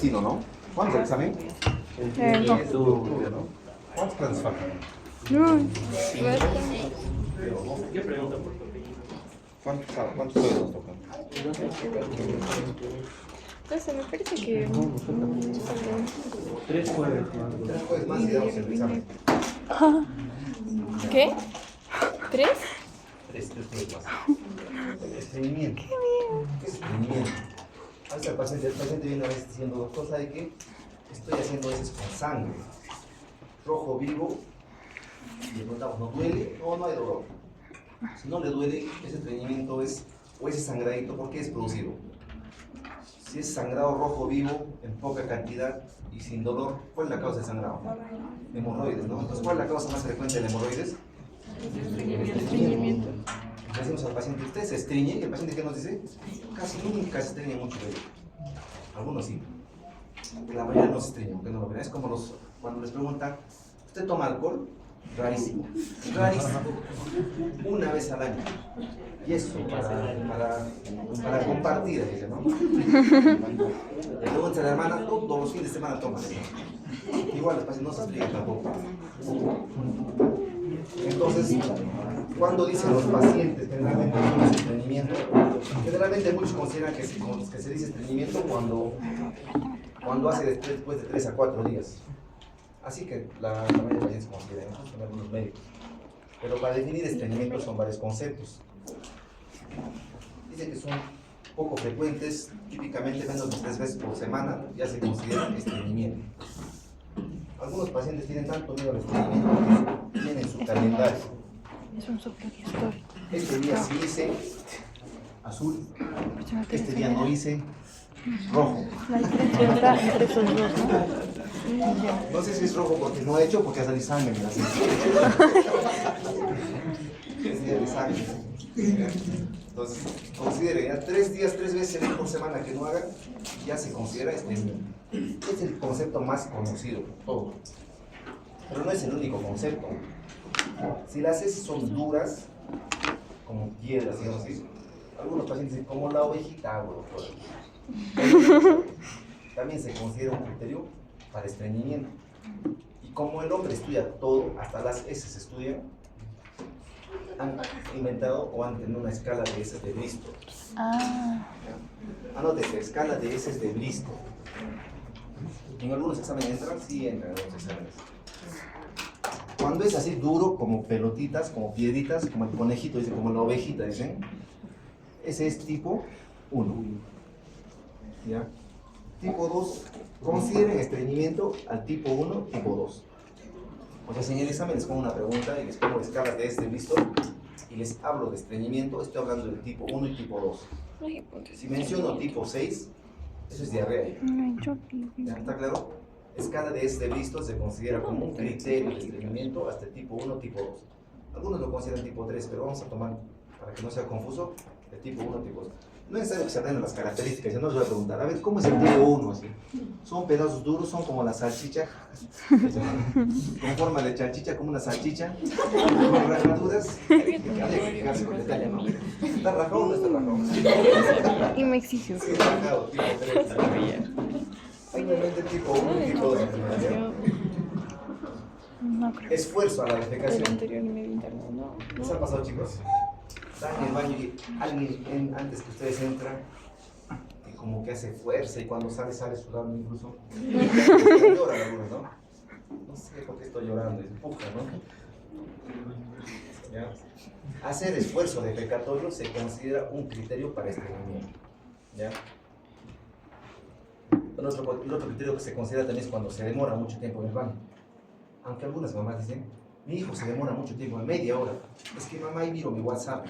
destino, ¿no? ¿Cuándo es el examen? En Octubre, ¿no? ¿Cuántas clases faltan? No, ¿Cuántos jueves nos tocan? entonces me parece que... Tres jueves. Tres jueves más y damos el examen. ¿Qué? ¿3? Tres jueves más. Estreñimiento. ¿Qué es estreñimiento? A veces el paciente viene a veces diciendo, doctor, ¿sabe qué? Estoy haciendo veces con sangre. Rojo vivo. Y le preguntamos, ¿no duele? No, no hay dolor. Si no le duele, ese estreñimiento es, o ese sangradito, ¿por qué es producido? Si es sangrado rojo vivo, en poca cantidad y sin dolor, ¿cuál es la causa del sangrado? Hemorroides, ¿no? Entonces, ¿cuál es la causa más frecuente del hemorroides? Estreñimiento. Le decimos al paciente, ¿usted se estreñe? Y el paciente, ¿qué nos dice? Casi nunca se estreñe mucho de ello. Algunos sí. La mayoría no se estreña, porque no lo ven. Es como cuando les preguntan, ¿usted toma alcohol? Rarísimo. Rarísimo. Una vez al año. Y eso para compartir, dice, ¿no? Le preguntan a la hermana, todos los fines de semana toma. Igual los pacientes no se explican tampoco. Entonces, cuando dicen los pacientes generalmente no es estreñimiento, generalmente muchos consideran que se dice estreñimiento cuando hace después de 3 a 4 días. Así que la mayoría de pacientes consideran, ¿no? Son algunos médicos. Pero para definir estreñimiento son varios conceptos. Dicen que son poco frecuentes, típicamente menos de 3 veces por semana, ya se considera estreñimiento. Algunos pacientes tienen tanto miedo al estreñimiento que tienen su calendario. Es un superhistoria. Este día sí hice azul, este día no hice rojo. La diferencia está entre esos dos, ¿no? No sé si es rojo porque no he hecho, porque ha salido sangre. Mira, así. Es día de sangre. Entonces, considere ya 3 días, 3 veces por semana que no hagan, ya se considera estreñimiento. Es el concepto más conocido por todos. Pero no es el único concepto. Si las heces son duras, como piedras, digamos así, algunos pacientes dicen, como la ovejita, doctor. También se considera un criterio para estreñimiento. Y como el hombre estudia todo, hasta las heces estudian, han inventado o han tenido una escala de heces de Bristol. Anótese, escala de heces de Bristol. En algunos exámenes entran, sí entran en algunos exámenes. Cuando es así duro, como pelotitas, como piedritas, como el conejito, dice, como la ovejita, dicen, ese es tipo 1. ¿Ya? Tipo 2, consideren estreñimiento al tipo 1, tipo 2. O sea, si en el examen les pongo una pregunta y les pongo escalas de este listo y les hablo de estreñimiento, estoy hablando del tipo 1 y tipo 2. Si menciono tipo 6, eso es diarrea. ¿Ya está claro? Escala de este listo se considera como un criterio de estreñimiento hasta el tipo 1, tipo 2. Algunos lo consideran tipo 3, pero vamos a tomar, para que no sea confuso, el tipo 1, tipo 2. No es necesario que se aprendan las características, yo no les voy a preguntar, a ver, ¿cómo es el tipo 1? Así? Son pedazos duros, son como la salchicha, con forma de salchicha, como una salchicha, con rajaduras. Habría que fijarse con detalle, ¿no? ¿Está rajado o no está rajado? Y me exigió. Sí, rajado, tipo 3. Simplemente tipo 1 y tipo 2. No creo. Esfuerzo a la El defecación. anterior medio interno, no. ¿Qué se ha pasado, chicos? Están en el baño y alguien antes que ustedes entran, y como que hace fuerza y cuando sale sudando incluso. Lloran algunos, ¿no? No sé por qué estoy llorando, es empuja, ¿no? ¿Ya? Hacer esfuerzo defecatorio se considera un criterio para estreñimiento. ¿Ya? El otro criterio que se considera también es cuando se demora mucho tiempo en el baño. Aunque algunas mamás dicen, mi hijo se demora mucho tiempo, media hora. Es que mamá, ahí miro mi WhatsApp.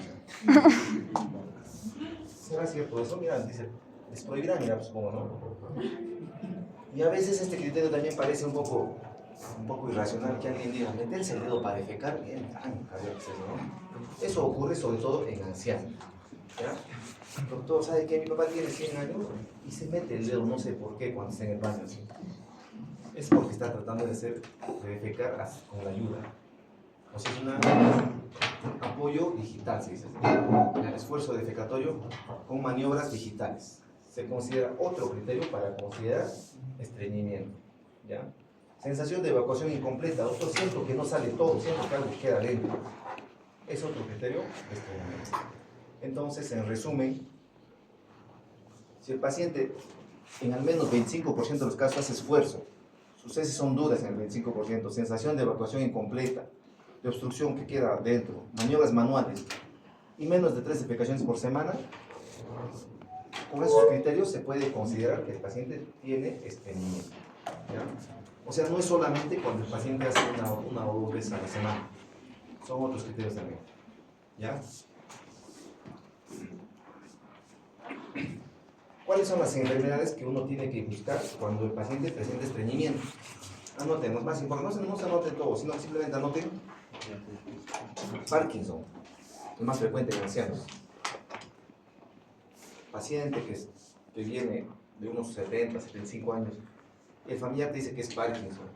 ¿Será cierto eso? Mira, dice, les prohibirán, mira, supongo, ¿no? Y a veces este criterio también parece un poco irracional, que alguien diga, meterse el dedo para defecar, bien, ¿no? Eso ocurre sobre todo en ancianos. ¿Ya? El doctor sabe que mi papá tiene 100 años y se mete el dedo, no sé por qué, cuando está en el baño así. Es porque está tratando de defecar con la ayuda. O sea, es un apoyo digital, se dice así. El esfuerzo defecatorio con maniobras digitales. se considera otro criterio para considerar estreñimiento, ¿ya? Sensación de evacuación incompleta, doctor, siento que no sale todo, siento que algo queda dentro. Es otro criterio de estreñimiento. Entonces, en resumen, si el paciente en al menos 25% de los casos hace esfuerzo, sus heces son duras en el 25%, sensación de evacuación incompleta, de obstrucción que queda dentro, maniobras manuales y menos de 3 defecaciones por semana, con esos criterios se puede considerar que el paciente tiene estreñimiento, ¿ya? O sea, no es solamente cuando el paciente hace una o 2 veces a la semana, son otros criterios también, ¿ya? ¿Cuáles son las enfermedades que uno tiene que buscar cuando el paciente presenta estreñimiento? Anoten, más importante, no se anoten todo, sino simplemente anoten Parkinson, el más frecuente en ancianos. Paciente que viene de unos 70, 75 años, y el familiar te dice que es Parkinson,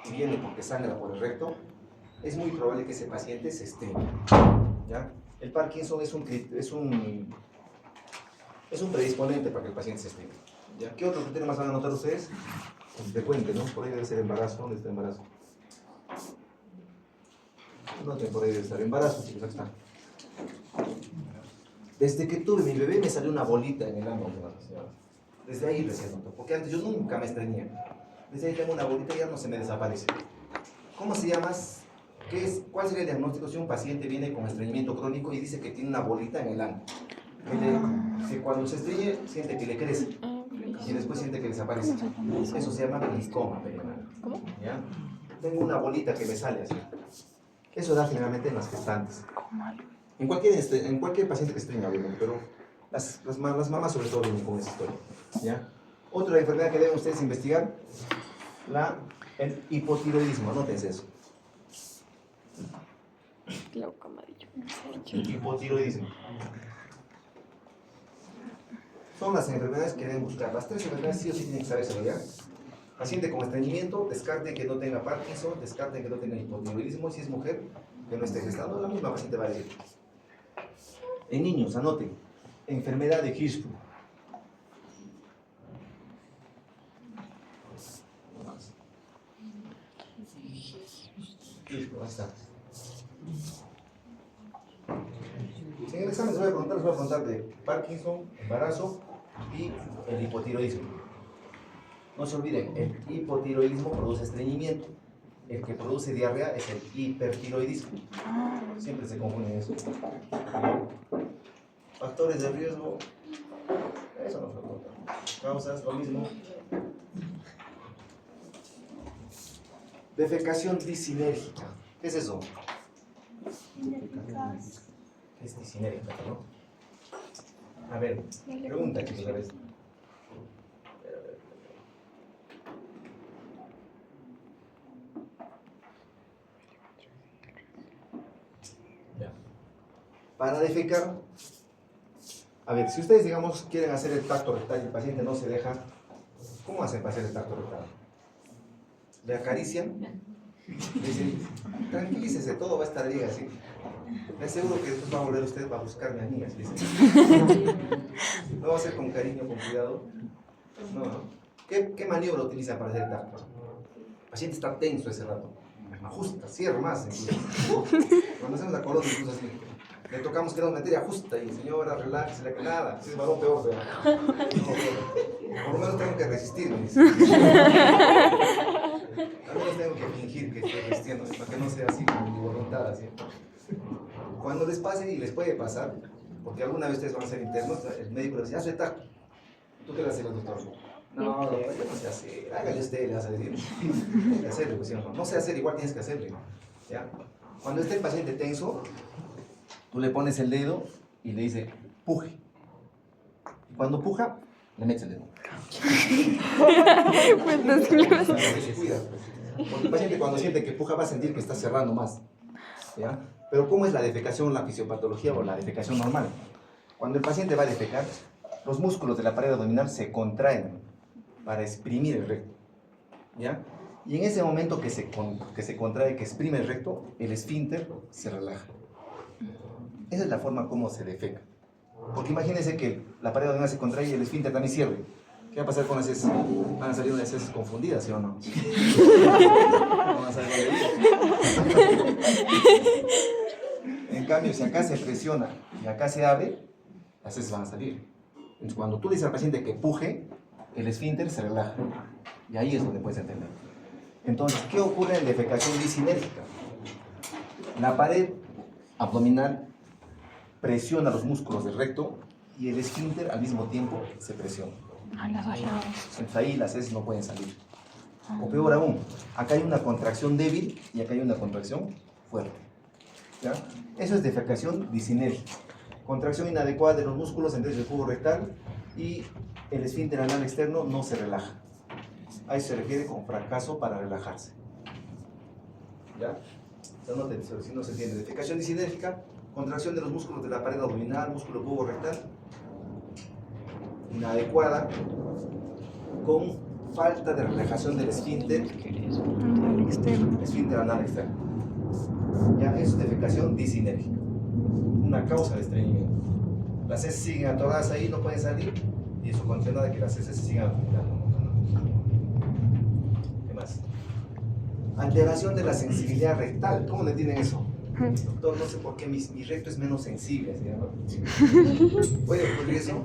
y viene porque sangra por el recto, es muy probable que ese paciente se estreña, ¿ya? El Parkinson es un predisponente para que el paciente se estreña, ¿ya? ¿Qué otro criterio más van a notar ustedes? Es frecuente, ¿no? Por ahí debe ser embarazo. ¿Dónde está el embarazo? Noten, por ahí debe estar embarazo, sí, pues aquí está. Desde que tuve mi bebé me salió una bolita en el ano, señora. Desde ahí recién noto, porque antes yo nunca me estreñía. Desde ahí tengo una bolita y ya no se me desaparece. ¿Cómo se llama? ¿Cuál sería el diagnóstico si un paciente viene con estreñimiento crónico y dice que tiene una bolita en el ano? Que cuando se estreñe siente que le crece y después siente que desaparece. Eso se llama glicoma perianal. ¿Cómo? ¿Ya? Tengo una bolita que me sale así. Eso da generalmente en las gestantes. En cualquier paciente que estreña, obviamente, pero las mamás sobre todo vienen con esa historia, ¿ya? Otra enfermedad que deben ustedes investigar, el hipotiroidismo, anótense eso. El hipotiroidismo. Son las enfermedades que deben buscar. Las 3 enfermedades sí o sí tienen que saberse, ¿ya? Paciente con estreñimiento, descarten que no tenga Parkinson, descarten que no tenga hipotiroidismo, y si es mujer, que no esté gestando, la misma paciente va a decir. En niños, anoten, enfermedad de Hirschsprung. Hirschsprung, ahí está. Si en el examen les voy a preguntar de Parkinson, embarazo y el hipotiroidismo. No se olviden, el hipotiroidismo produce estreñimiento. El que produce diarrea es el hipertiroidismo. Siempre se confunden eso. Factores de riesgo, eso no se pregunta. Causas, lo mismo. Defecación disinérgica. ¿Qué es eso? ¿Qué es disinérgica, no? A ver, pregunta, chicos, a ver. Ya. Para defecar, a ver, si ustedes, digamos, quieren hacer el tacto rectal y el paciente no se deja, ¿cómo hacen para hacer el tacto rectal? Le acarician, dicen, tranquilícese, todo va a estar bien así. Les aseguro que después va a volver usted a buscarme a amigas, dicen. ¿Lo va a hacer con cariño, con cuidado? No, ¿no? ¿Qué maniobra utiliza para hacer el tacto? El paciente está tenso ese rato. Ajusta, cierra más incluso. Cuando hacemos la columna incluso así. Le tocamos que nos meter ajusta y señora, relájese, la que nada. Si es varón peor, pero... Por lo menos tengo que resistir, me dice. Al menos tengo que fingir que estoy resistiendo, para que no sea así como mi voluntad, así. Cuando les pase, y les puede pasar, porque alguna vez ustedes van a ser internos, el médico les dice, hazle tacto. ¿Tú qué le haces al doctor? No, doctor, yo no sé hacer, hágale usted, le vas a decir. Tienes que hacerle, pues, no sé hacer, igual tienes que hacerle, ¿ya? Cuando esté el paciente tenso, tú le pones el dedo y le dice, puje. Cuando puja, le metes el dedo. Cuida, porque el paciente cuando siente que puja va a sentir que está cerrando más, ¿ya? Pero ¿cómo es la defecación, la fisiopatología o la defecación normal? Cuando el paciente va a defecar, los músculos de la pared abdominal se contraen para exprimir el recto, ¿ya? Y en ese momento que se contrae, que exprime el recto, el esfínter se relaja. Esa es la forma como se defeca, Porque imagínense que la pared abdominal se contrae y el esfínter también cierre. ¿Qué va a pasar con las heces? Van a salir unas heces confundidas, ¿sí o no? No van a saber dónde ir. En cambio, si acá se presiona y acá se abre, las heces van a salir. Entonces, cuando tú le dices al paciente que puje, el esfínter se relaja. Y ahí es donde puedes entender. Entonces, ¿qué ocurre en defecación disinérgica? La pared abdominal presiona los músculos del recto y el esfínter al mismo tiempo se presiona. Ah, las dos lados. Entonces ahí las heces no pueden salir. O peor aún, acá hay una contracción débil y acá hay una contracción fuerte. ¿Ya? Eso es defecación disinérgica. Contracción inadecuada de los músculos entre el cubo rectal y el esfínter anal externo no se relaja. A eso se refiere con fracaso para relajarse. ¿Ya? Si no se entiende. Defecación disinérgica, contracción de los músculos de la pared abdominal, músculo cubo rectal, inadecuada, con falta de relajación del esfínter, Al externo. esfínter anal externo. Ya, eso es defecación disinérgica, una causa de estreñimiento. Las heces siguen atoradas ahí, no pueden salir, y eso condiciona de que las heces se sigan acumulando. ¿Qué más? Alteración de la sensibilidad rectal. ¿Cómo le tienen eso? Doctor, no sé por qué mi recto es menos sensible, ¿sí, no? ¿Puede ocurrir eso?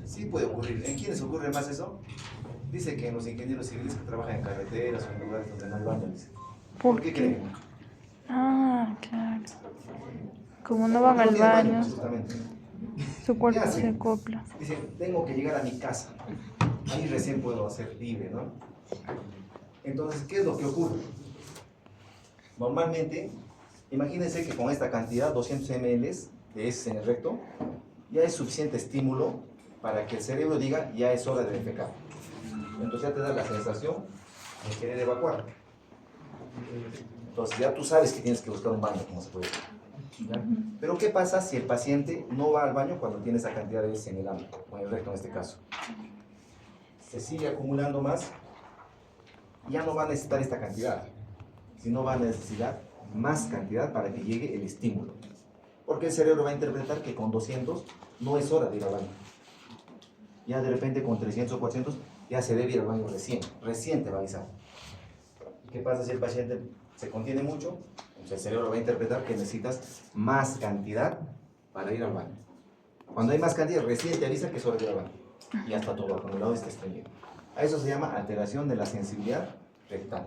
Sí puede ocurrir. ¿En quiénes ocurre más eso? Dice que en los ingenieros civiles que trabajan en carreteras o en lugares donde no hay baño, dice. ¿Por qué creen? Ah, claro. Como no van al tienen baño, justamente. su cuerpo ¿Qué se hacen? acopla. Dicen, tengo que llegar a mi casa. Ahí recién puedo ser libre, ¿no? Entonces, ¿qué es lo que ocurre? Normalmente, imagínense que con esta cantidad, 200 ml de heces en el recto, ya es suficiente estímulo para que el cerebro diga, ya es hora de defecar. Entonces ya te da la sensación de querer evacuar. Entonces ya tú sabes que tienes que buscar un baño, como se puede decir. ¿Ya? Pero ¿qué pasa si el paciente no va al baño cuando tiene esa cantidad de heces en el ano, o en el recto en este caso? Se sigue acumulando más, ya no va a necesitar esta cantidad, sino va a necesitar más cantidad para que llegue el estímulo. Porque el cerebro va a interpretar que con 200 no es hora de ir al baño. Ya de repente con 300 o 400 ya se debe ir al baño recién te va a avisar. ¿Y qué pasa si el paciente se contiene mucho? Entonces el cerebro va a interpretar que necesitas más cantidad para ir al baño. Cuando hay más cantidad, recién te avisa que es hora de ir al baño. Y ya está todo acumulado y está estreñido. A eso se llama alteración de la sensibilidad rectal.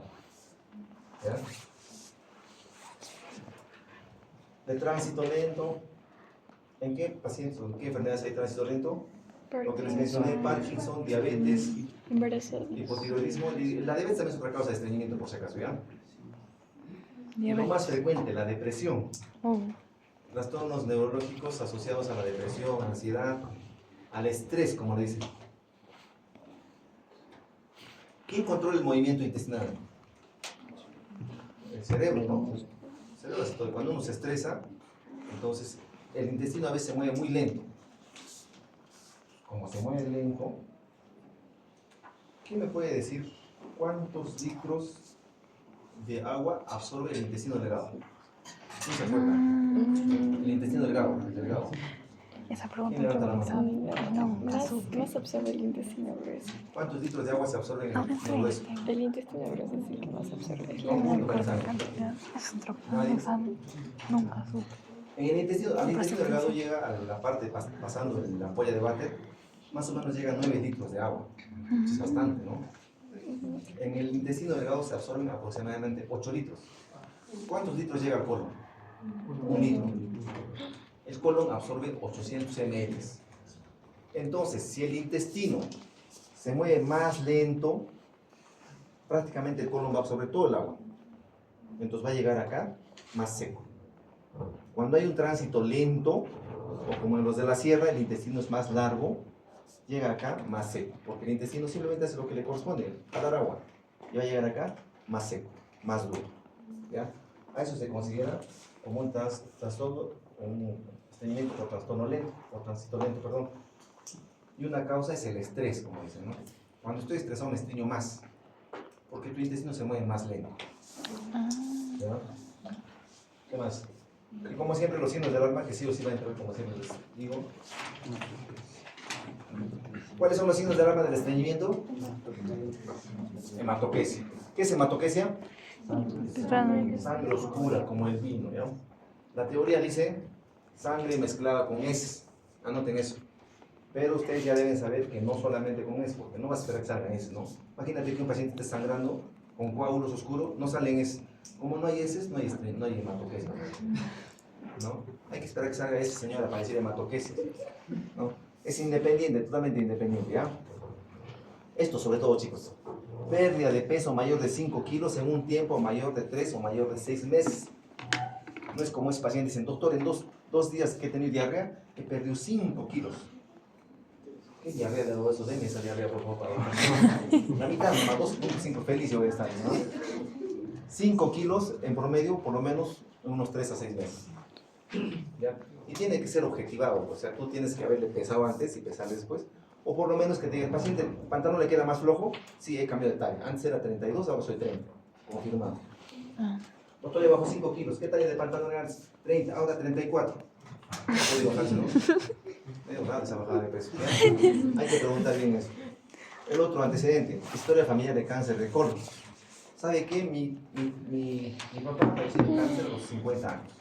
¿Ya? De tránsito lento. ¿En qué pacientes o en qué enfermedades hay tránsito lento? Lo que les mencioné, Parkinson, diabetes, hipotiroidismo. La diabetes también es otra causa de estreñimiento, por si acaso, ¿ya? Y lo más frecuente, la depresión. Trastornos neurológicos asociados a la depresión, ansiedad, al estrés, como le dicen. ¿Quién controla el movimiento intestinal? El cerebro, ¿no? El cerebro hace todo. Cuando uno se estresa, entonces el intestino a veces se mueve muy lento. Como se mueve lento, ¿quién me puede decir cuántos litros de agua absorbe el intestino delgado? ¿Quién se acuerda? El intestino delgado. Esa pregunta ¿Quién yo levanta la no mano? sabía. Nunca supe. Más absorbe el intestino grueso. ¿Cuántos litros de agua se absorben en Ah, el intestino grueso? El intestino grueso es el que más absorbe. Todo el No me mundo acuerdo sabe. la cantidad. Es otro Nadie. examen. Nunca supe. En el intestino, al intestino delgado llega a la parte pasando la ampolla de váter, más o menos llega a 9 litros de agua. Es bastante, ¿no? En el intestino delgado se absorben aproximadamente 8 litros. ¿Cuántos litros llega al colon? 1 litro. El colon absorbe 800 ml. Entonces, si el intestino se mueve más lento, prácticamente el colon va a absorber todo el agua. Entonces va a llegar acá más seco. Cuando hay un tránsito lento, o como en los de la sierra, el intestino es más largo, llega acá más seco, porque el intestino simplemente hace lo que le corresponde, a dar agua. Y va a llegar acá más seco, más duro. ¿Ya? A eso se considera como un trastorno, un estreñimiento por trastorno lento, por tránsito lento, perdón. Y una causa es el estrés, como dicen, ¿no? Cuando estoy estresado me estreño más, porque tu intestino se mueve más lento. ¿Ya? ¿Qué más? Y como siempre, los signos de alarma, que sí o sí van a entrar, como siempre les digo. ¿Cuáles son los signos de alarma del estreñimiento? Hematoquesia. ¿Qué es hematoquesia? Sangre oscura, como el vino, ¿ya? La teoría dice sangre mezclada con heces. Anoten eso. Pero ustedes ya deben saber que no solamente con eso, porque no vas a esperar que salgan heces, ¿no? Imagínate que un paciente esté sangrando con coágulos oscuros, no salen heces. Como no hay heces, no hay hematoquesia, ¿no? Hay que esperar que salga heces, señora, para decir hematoquesia, ¿no? Es independiente, totalmente independiente, ¿ya? Esto sobre todo, chicos. Pérdida de peso mayor de 5 kilos en un tiempo mayor de 3 o mayor de 6 meses. No es como ese paciente dice, doctor, en dos días que he tenido diarrea, he perdido 5 kilos. ¿Qué diarrea le hago eso? Deme esa diarrea, por favor, para la mitad, más 2.5, feliz yo voy a estar, ¿no? 5 kilos en promedio, por lo menos, en unos 3 a 6 meses. ¿Ya? Y tiene que ser objetivado, o sea, tú tienes que haberle pesado antes y pesar después, o por lo menos que te diga, el paciente, el pantalón le queda más flojo, sí, he cambiado de talla, antes era 32, ahora soy 30, confirmado. Doctor, le bajo 5 kilos, ¿qué talla de pantalón era antes? 30, ahora 34. No puede bajarse, ¿no? Medio raro esa bajada de peso, ¿ya? Hay que preguntar bien eso. El otro antecedente, historia familiar de cáncer de colon. ¿Sabe qué? Mi papá padeció de cáncer a los 50 años.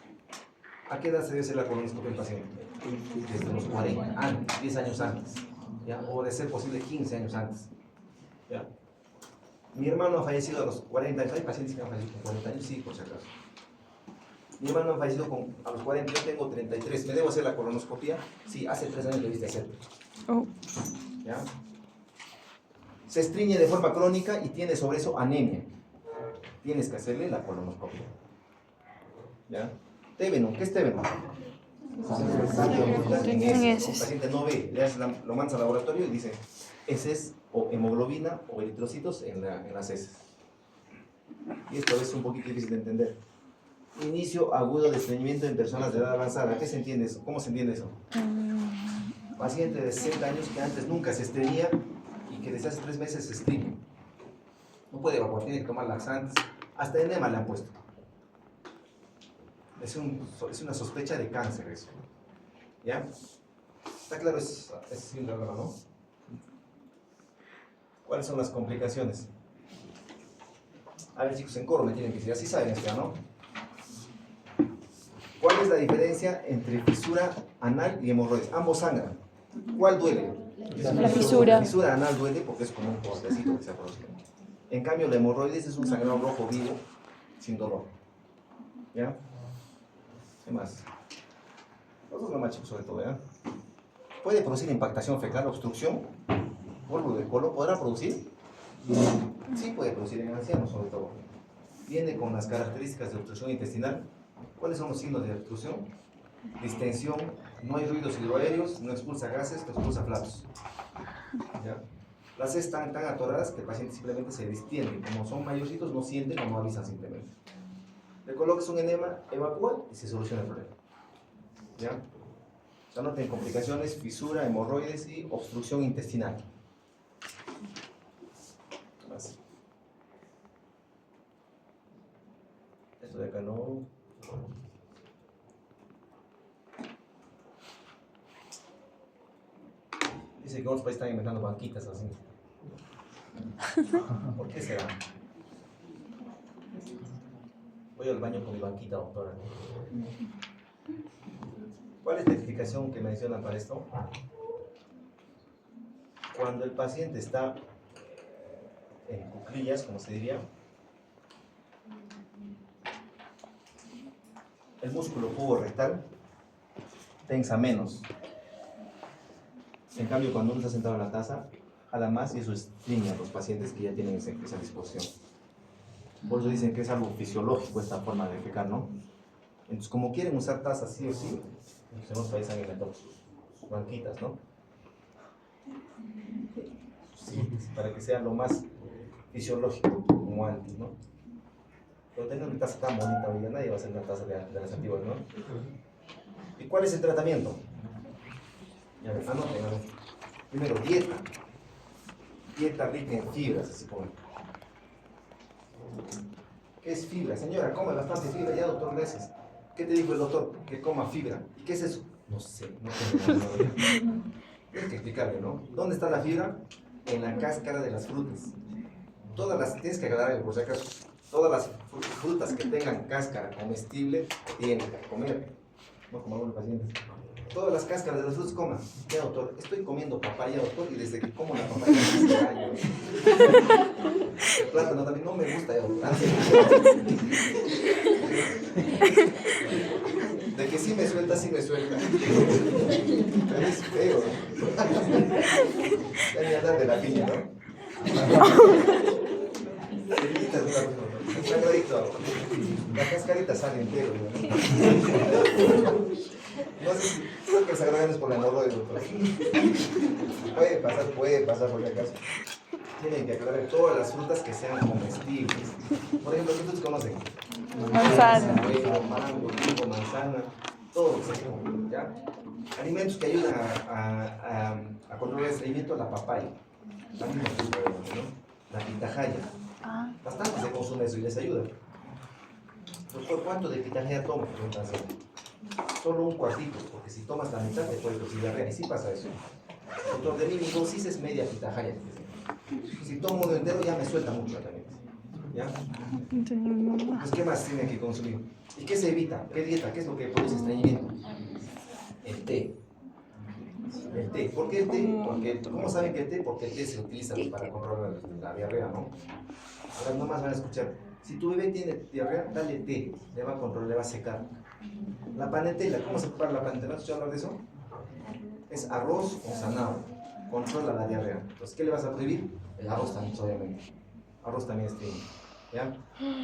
¿A qué edad se debe hacer la colonoscopia del paciente? Desde los 40, antes, 10 años antes, ¿ya? O de ser posible 15 años antes, ¿ya? Mi hermano ha fallecido a los 40 años. ¿Hay pacientes que han fallecido con 40 años? Sí, por si acaso. Mi hermano ha fallecido a los 40, yo tengo 33. ¿Me debo hacer la colonoscopia? Sí, hace 3 años debiste hacerlo. ¿Ya? Se estreñe de forma crónica y tiene sobre eso anemia. Tienes que hacerle la colonoscopia. ¿Ya? Téveno, ¿qué es téveno? El paciente no ve, lo mandas al laboratorio y dice heces o hemoglobina o eritrocitos en las heces. Y esto es un poquito difícil de entender. Inicio agudo de estreñimiento en personas de edad avanzada. ¿Qué se entiende eso? ¿Cómo se entiende eso? Paciente de 60 años que antes nunca se estreñía y que desde hace 3 meses se estreñe. No puede evacuar, tiene que tomar laxantes. Hasta enema le han puesto. Es una sospecha de cáncer eso. ¿Ya? ¿Está claro ese síndrome, no? ¿Cuáles son las complicaciones? A ver, chicos, en coro me tienen que decir, así saben esto, ¿no? ¿Cuál es la diferencia entre fisura anal y hemorroides? Ambos sangran. ¿Cuál duele? La fisura. La fisura anal duele porque es como un cortecito que se produce. En cambio, la hemorroides es un sangrado rojo vivo, sin dolor. ¿Ya? ¿Qué más? Los dos más chicos sobre todo, ¿ya? ¿Puede producir impactación fecal, obstrucción? ¿Polvo del colon podrá producir? Sí puede producir en ancianos sobre todo. Viene con las características de obstrucción intestinal. ¿Cuáles son los signos de obstrucción? Distensión, no hay ruidos hidroaéreos, no expulsa gases, no expulsa flatos. ¿Ya? Las heces están tan atoradas que el paciente simplemente se distiende. Como son mayorcitos, no sienten o no avisan simplemente. Le colocas un enema, evacúa y se soluciona el problema. ¿Ya? O sea, no tiene complicaciones, fisura, hemorroides y obstrucción intestinal. Más. Esto de acá no. Dice que otros países están inventando banquitas así. ¿Por qué será? Voy al baño con mi banquita, doctora. ¿Cuál es la explicación que mencionan para esto? Cuando el paciente está en cuclillas, como se diría, el músculo puborectal tensa menos. En cambio, cuando uno está sentado en la taza, jala más y eso estreña a los pacientes que ya tienen esa disposición. Por eso dicen que es algo fisiológico esta forma de defecar, ¿no? Entonces, como quieren usar tazas sí o sí, en los países han inventado sus banquitas, ¿no? Sí, para que sea lo más fisiológico, como antes, ¿no? Pero tener una taza tan bonita hoy día, nadie va a hacer una taza de las antiguas, ¿no? ¿Y cuál es el tratamiento? Ya ven, anoten. Primero, dieta. Dieta rica en fibras, se supone. ¿Qué es fibra? Señora, come bastante fibra. Ya, doctor, gracias. ¿Qué te dijo el doctor? Que coma fibra. ¿Y qué es eso? No sé, no tengo la menor idea. Tienes que explicarle, ¿no? ¿Dónde está la fibra? En la cáscara de las frutas. Tienes que agarrar, por si acaso, todas las frutas que tengan cáscara comestible, tienen que comer. No como algunos pacientes. Todas las cáscaras de las frutas coman. Ya, doctor, estoy comiendo papaya, doctor, y desde que como la papaya hace años. El plátano también no me gusta, ya, doctor. De que sí me suelta, sí me suelta. Pero es feo. Ya ni hablar de la piña, ¿no? Cerditas de un sagradito. La cascarita sale entero, ¿no? No sé si creo que el sagrado es por la hemorroide, doctor. Puede pasar por si acaso. Tienen que aclarar todas las frutas que sean comestibles. Por ejemplo, ¿qué frutas conocen? Manzana. Huevo, mango, trigo, manzana, todo lo que se come, ¿ya? Alimentos que ayudan a controlar el estreñimiento, la papaya. La misma fruta, ¿no? La pitahaya. Ah, Bastante se consume eso y les ayuda. Doctor, ¿cuánto de pitahaya toma? Entonces, solo un cuartito, porque si tomas la mitad te puede producir diarrea, y sí pasa eso. Doctor, de mi dosis es media pitahaya. Si tomo uno entero ya me suelta mucho también. ¿Ya? Pues, ¿qué más tiene que consumir? ¿Y qué se evita? ¿Qué dieta? ¿Qué es lo que produce estreñimiento? El té. El té. ¿Por qué el té? Porque, ¿cómo saben que el té? Porque el té se utiliza para controlar la diarrea, ¿no? Ahora nomás van a escuchar. Si tu bebé tiene diarrea, dale té. Le va a controlar, le va a secar. La panetela, ¿cómo se prepara la panetela? ¿Has escuchado hablar de eso? Es arroz con zanahoria. Controla la diarrea. Entonces, ¿qué le vas a prohibir? El arroz también, obviamente. Arroz también es trigo. ¿Ya?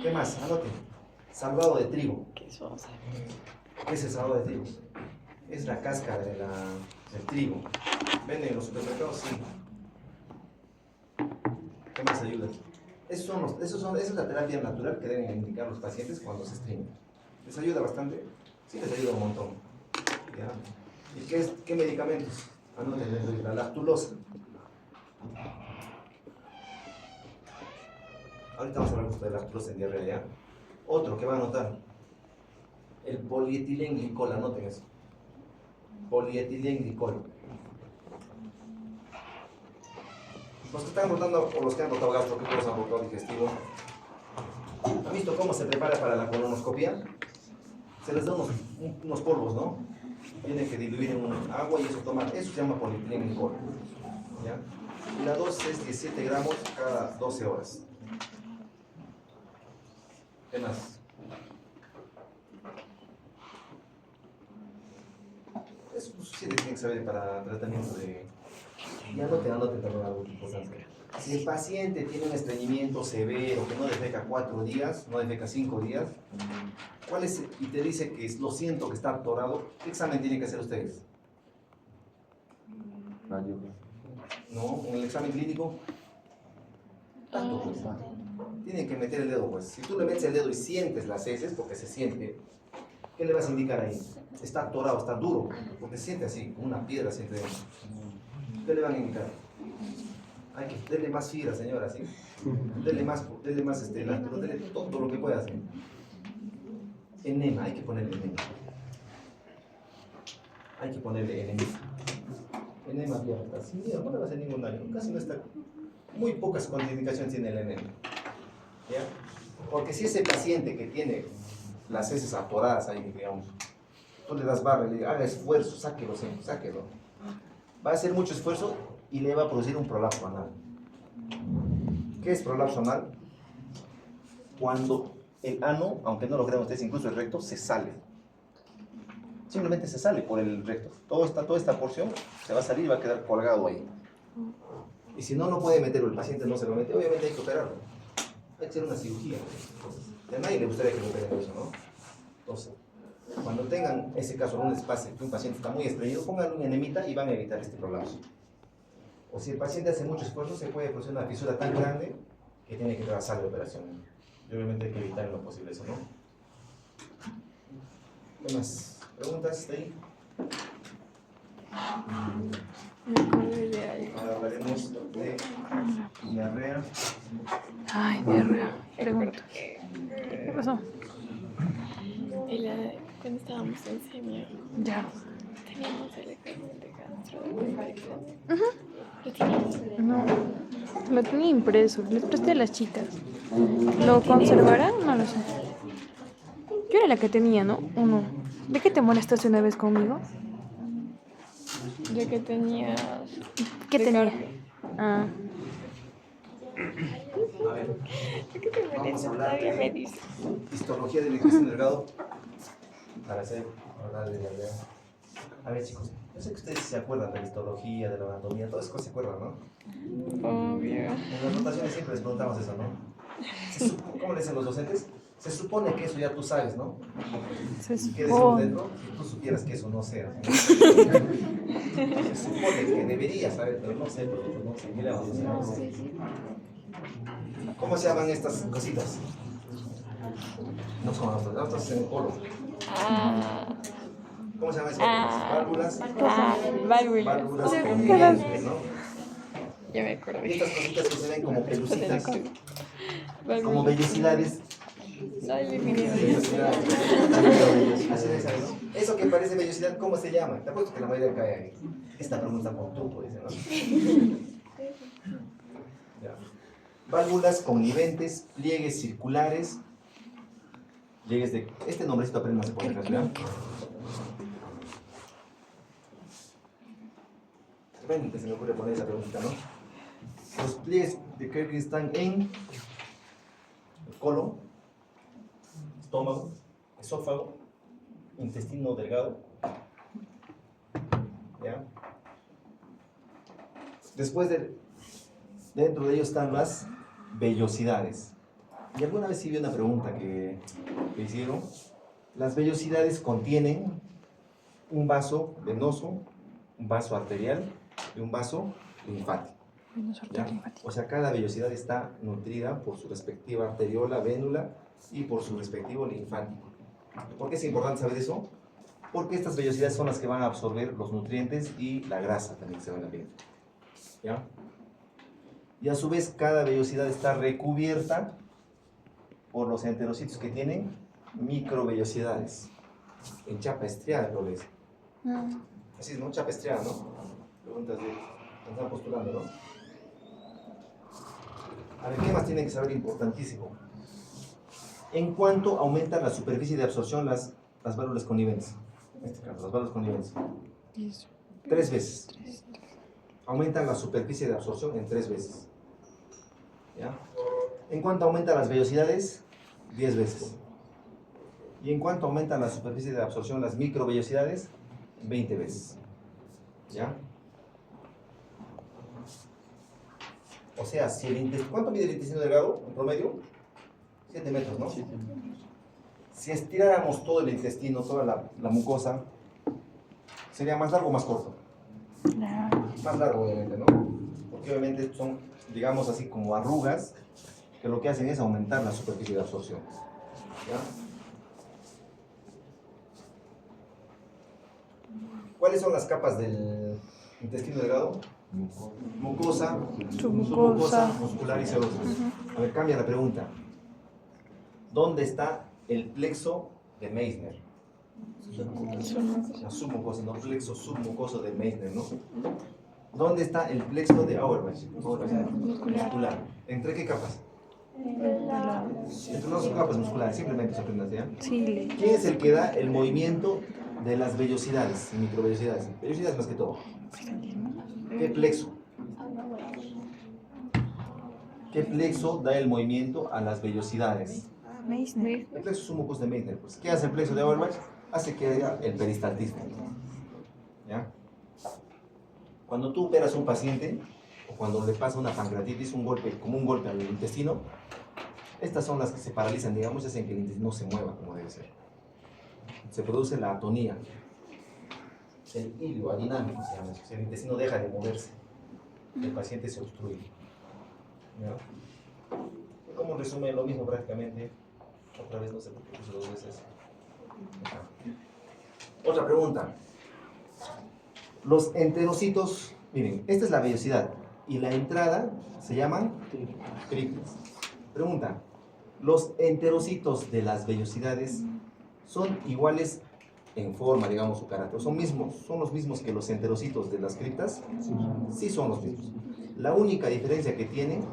¿Qué más? Anoten. Salvado de trigo. ¿Qué es eso? ¿Qué es el salvado de trigo? Es la cáscara del trigo. ¿Venden en los supermercados? Sí. ¿Qué más ayuda? Esa es la terapia natural que deben indicar los pacientes cuando se estreñen. ¿Les ayuda bastante? Sí, les ayuda un montón. ¿Ya? ¿Y qué medicamentos? Anoten, la lactulosa. Ahorita vamos a hablar de la lactulosa en diarrea, ¿ya? Otro que van a anotar. El polietilenglicol, anoten eso. Polietilenglicol. Los que están rotando, o los que han rotado gastro, que todos han rotado digestivo, ¿han visto cómo se prepara para la colonoscopia? Se les da unos polvos, ¿no? Tienen que diluir en agua y eso tomar. Eso se llama polietilenglicol. ¿Ya? Y la dosis es 17 gramos cada 12 horas. ¿Qué más? Eso sí tienen que saber para tratamiento de... Y anoten también algo importante. Si el paciente tiene un estreñimiento severo, que no defeca 4 días, no defeca 5 días, ¿cuál es? Y te dice que lo siento que está atorado, ¿qué examen tienen que hacer ustedes? ¿No? ¿En el examen clínico? Tanto pues. Tienen que meter el dedo pues. Si tú le metes el dedo y sientes las heces, porque se siente, ¿qué le vas a indicar ahí? Está atorado, está duro, porque se siente así, como una piedra siente dentro. ¿Qué le van a indicar? Hay que darle más fibra, señora, ¿sí? Dele más lácteo, dele todo lo que pueda hacer. Enema, hay que ponerle enema. Hay que ponerle enema. Enema abierta. Sí, no le va a hacer ningún daño. Casi no está. Muy pocas contraindicaciones tiene el enema. ¿Ya? Porque si ese paciente que tiene las heces atoradas ahí, digamos, tú le das barra y le digas, haga esfuerzo, sáquelo siempre, sáquelo. Va a hacer mucho esfuerzo y le va a producir un prolapso anal. ¿Qué es prolapso anal? Cuando el ano, aunque no lo crean ustedes, incluso el recto, se sale. Simplemente se sale por el recto. Toda esta porción se va a salir y va a quedar colgado ahí. Y si no lo puede meter o el paciente no se lo mete, obviamente hay que operarlo. Hay que hacer una cirugía. A nadie le gustaría que le operen eso, ¿no? Entonces, cuando tengan ese caso, un espacio que un paciente está muy estreñido, pónganle un enemita y van a evitar este prolapso. O si el paciente hace mucho esfuerzo, se puede producir una fisura tan grande que tiene que entrar a sala de operación. Y obviamente hay que evitar en lo posible eso, ¿no? ¿Qué más? ¿Preguntas? ¿Está ahí? Me acordé de algo. Ahora hablaremos de diarrea. ay, diarrea. Pregunta. ¿Qué pasó? Y Ya. Teníamos el examen de gastro ¿Lo tienes? No. Lo tenía impreso. Les presté a las chicas. ¿Lo conservarán? No lo sé. Yo era la que tenía, ¿no? ¿O no? ¿De qué te molestaste una vez conmigo? Ya que tenías... ¿Qué de tenía? carne. Ah. A ver, ¿De qué te vamos a molesta? hablar Todavía me de dices. histología del intestino delgado para hablar de diarrea. A ver, chicos, yo sé que ustedes se acuerdan de la histología, de la anatomía, todas esas cosas se acuerdan, ¿no? Obvio. En las rotaciones siempre les preguntamos eso, ¿no? ¿Cómo le dicen los docentes? Se supone que eso ya tú sabes, ¿no? Se ¿Qué decimos supone. dentro? Si tú supieras que eso no sea. ¿No? Se supone que deberías saber, pero no sé, pero no sé. ¿Qué le vamos a hacer? ¿Cómo se llaman estas cositas? No son las en el polo. Ah, ¿Cómo se llaman esas válvulas? válvulas. Válvulas convenientes, ¿no? Ya me Y acordé. estas cositas que se ven como pelucitas, como Válvulas. vellosidades. Ay, mi video. Vellosidades. Así es, ¿sabes? Eso que parece vellosidad, ¿cómo se llama? Te apuesto que la mayoría cae ahí. Esta pregunta por tú, dice, ¿no? Ya. Válvulas conniventes, pliegues circulares, pliegues de... Este nombrecito apenas se pone acá, ¿verdad? Realmente se me ocurre poner esa pregunta, ¿no? Los pliegues de Kerr están en el colon, estómago, esófago, intestino delgado, ¿ya? Después dentro de ellos están las vellosidades. Y alguna vez sí vi una pregunta que hicieron. Las vellosidades contienen un vaso venoso, un vaso arterial y un vaso linfático. ¿Ya? O sea, cada vellosidad está nutrida por su respectiva arteriola, vénula y por su respectivo linfático. ¿Por qué es importante saber eso? Porque estas vellosidades son las que van a absorber los nutrientes y la grasa también que se va en la piel. ¿Ya? Y a su vez, cada vellosidad está recubierta por los enterocitos que tienen microvellosidades. En chapa estriada, lo ves. Así es, ¿no? Chapa estriada, ¿no? Preguntas de... están postulando, ¿no? A ver, ¿qué más tienen que saber importantísimo? ¿En cuánto aumentan la superficie de absorción las válvulas conniventes? En este caso, las válvulas conniventes. 3 veces. Aumentan la superficie de absorción en 3 veces. ¿Ya? ¿En cuánto aumentan las vellosidades? 10 veces. ¿Y en cuánto aumentan la superficie de absorción las microvellosidades? 20 veces. ¿Ya? O sea, si el intestino... ¿Cuánto mide el intestino delgado en promedio? 7 metros, ¿no? 7 metros. Si estiráramos todo el intestino, toda la mucosa, ¿sería más largo o más corto? Más largo, obviamente, ¿no? Porque obviamente son, digamos así, como arrugas que lo que hacen es aumentar la superficie de absorción. ¿Ya? ¿Cuáles son las capas del intestino delgado? Mucosa, submucosa, muscular y serosa. A ver, cambia la pregunta. ¿Dónde está el plexo de Meissner? La submucosa, no plexo submucoso de Meissner, ¿no? ¿Dónde está el plexo de Auerbach? Muscular. ¿Entre qué capas? Entre las capas musculares, simplemente se aprendas, ¿ya? Chile. ¿Quién es el que da el movimiento de las vellosidades y microvellosidades? Vellosidades más que todo. ¿Qué plexo? ¿Qué plexo da el movimiento a las vellosidades? Meissner. El plexo submucoso de Meissner. Pues, ¿qué hace el plexo de Auerbach? Hace que haya el peristaltismo. ¿Ya? Cuando tú operas a un paciente, o cuando le pasa una pancreatitis, un golpe, como un golpe al intestino, estas son las que se paralizan, digamos, y hacen que el intestino no se mueva como debe ser. Se produce la atonía. El hilo adinámico se llama eso. El intestino deja de moverse. El paciente se obstruye. ¿Ya? Como resume lo mismo prácticamente. Otra vez no sé por qué puse 2 veces. Otra pregunta. Los enterocitos, miren, esta es la vellosidad y la entrada se llaman triples. Pregunta, ¿los enterocitos de las vellosidades son iguales en forma, digamos, su carácter. Son los mismos que los enterocitos de las criptas. Sí son los mismos. La única diferencia que tienen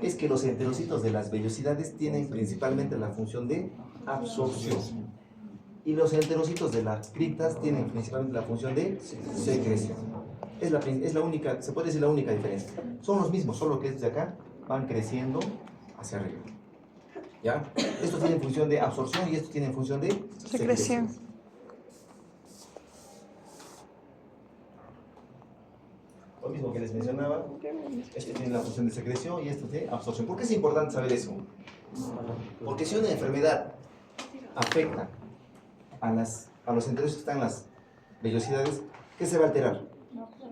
es que los enterocitos de las vellosidades tienen principalmente la función de absorción. Y los enterocitos de las criptas tienen principalmente la función de secreción. Es la única, se puede decir la única diferencia. Son los mismos, solo que desde acá van creciendo hacia arriba. ¿Ya? Estos tienen función de absorción y estos tienen función de secreción. Lo mismo que les mencionaba, este tiene la función de secreción y este de absorción. ¿Por qué es importante saber eso? Porque si una enfermedad afecta a los enterocitos que están en las vellosidades, ¿qué se va a alterar?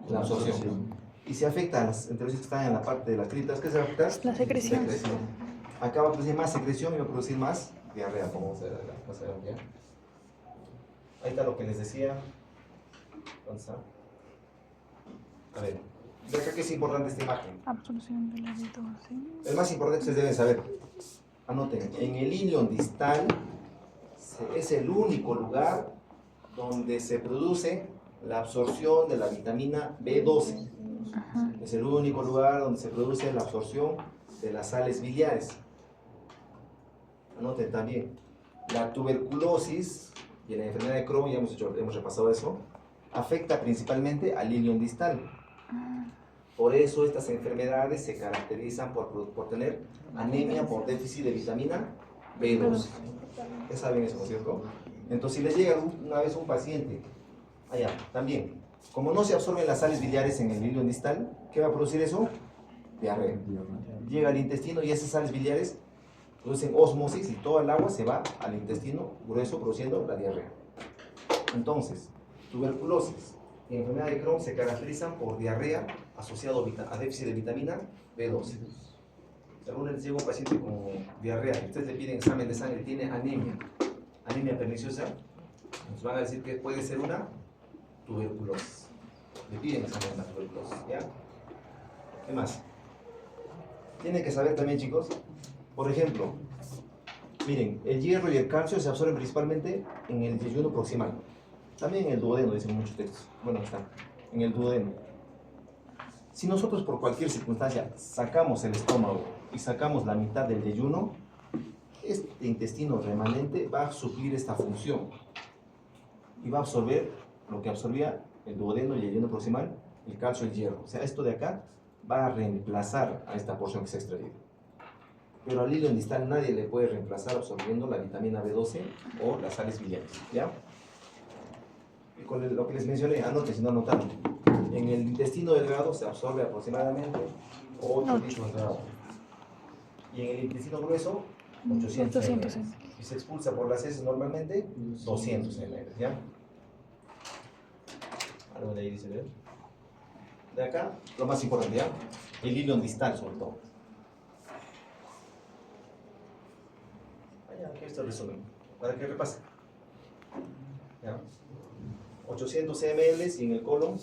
La absorción. Y si afecta a los enterocitos que están en la parte de las criptas, ¿qué se va a afectar? La secreción. Acá va a producir más secreción y va a producir más diarrea, como vamos a ver más adelante. Ahí está lo que les decía. ¿Dónde está? A ver, de acá que es importante esta imagen. Absorción de la B12. El más importante que ustedes deben saber. Anoten, en el ilion distal es el único lugar donde se produce la absorción de la vitamina B12. Ajá. Es el único lugar donde se produce la absorción de las sales biliares. Anoten también, la tuberculosis y la enfermedad de Crohn, ya hemos repasado eso, afecta principalmente al ilion distal. Por eso estas enfermedades se caracterizan por tener anemia por déficit de vitamina B12. Ya saben eso, ¿no es cierto? Entonces, si les llega una vez un paciente, allá, también, como no se absorben las sales biliares en el ilion distal, ¿qué va a producir eso? Diarrea. Llega al intestino y esas sales biliares producen ósmosis y toda el agua se va al intestino grueso produciendo la diarrea. Entonces, tuberculosis y enfermedad de Crohn se caracterizan por diarrea asociado a déficit de vitamina B12. Si alguno les llega un paciente con diarrea y ustedes le piden examen de sangre y tiene anemia perniciosa, nos van a decir que puede ser una tuberculosis. Le piden examen de una tuberculosis, ¿ya? ¿Qué más? Tienen que saber también, chicos, por ejemplo, miren, el hierro y el calcio se absorben principalmente en el yeyuno proximal. También en el duodeno, dicen muchos textos. Bueno, está, en el duodeno. Si nosotros por cualquier circunstancia sacamos el estómago y sacamos la mitad del yeyuno, este intestino remanente va a suplir esta función y va a absorber lo que absorbía el duodeno y el yeyuno proximal, el calcio y el hierro. O sea, esto de acá va a reemplazar a esta porción que se ha extraído. Pero al ilion distal nadie le puede reemplazar absorbiendo la vitamina B12 o las sales biliares, ¿ya? Y con lo que les mencioné, anoten si no anotaron. En el intestino delgado se absorbe aproximadamente 8 litros de agua. Y en el intestino grueso, 800 ml. Y se expulsa por las heces normalmente 200 ml, ¿ya? Algo de ahí dice, ¿ver? De acá, lo más importante, ¿ya? El ilion distal sobre todo. Aquí está el resumen, para que repase. ¿Ya? 800 ml y en el colon,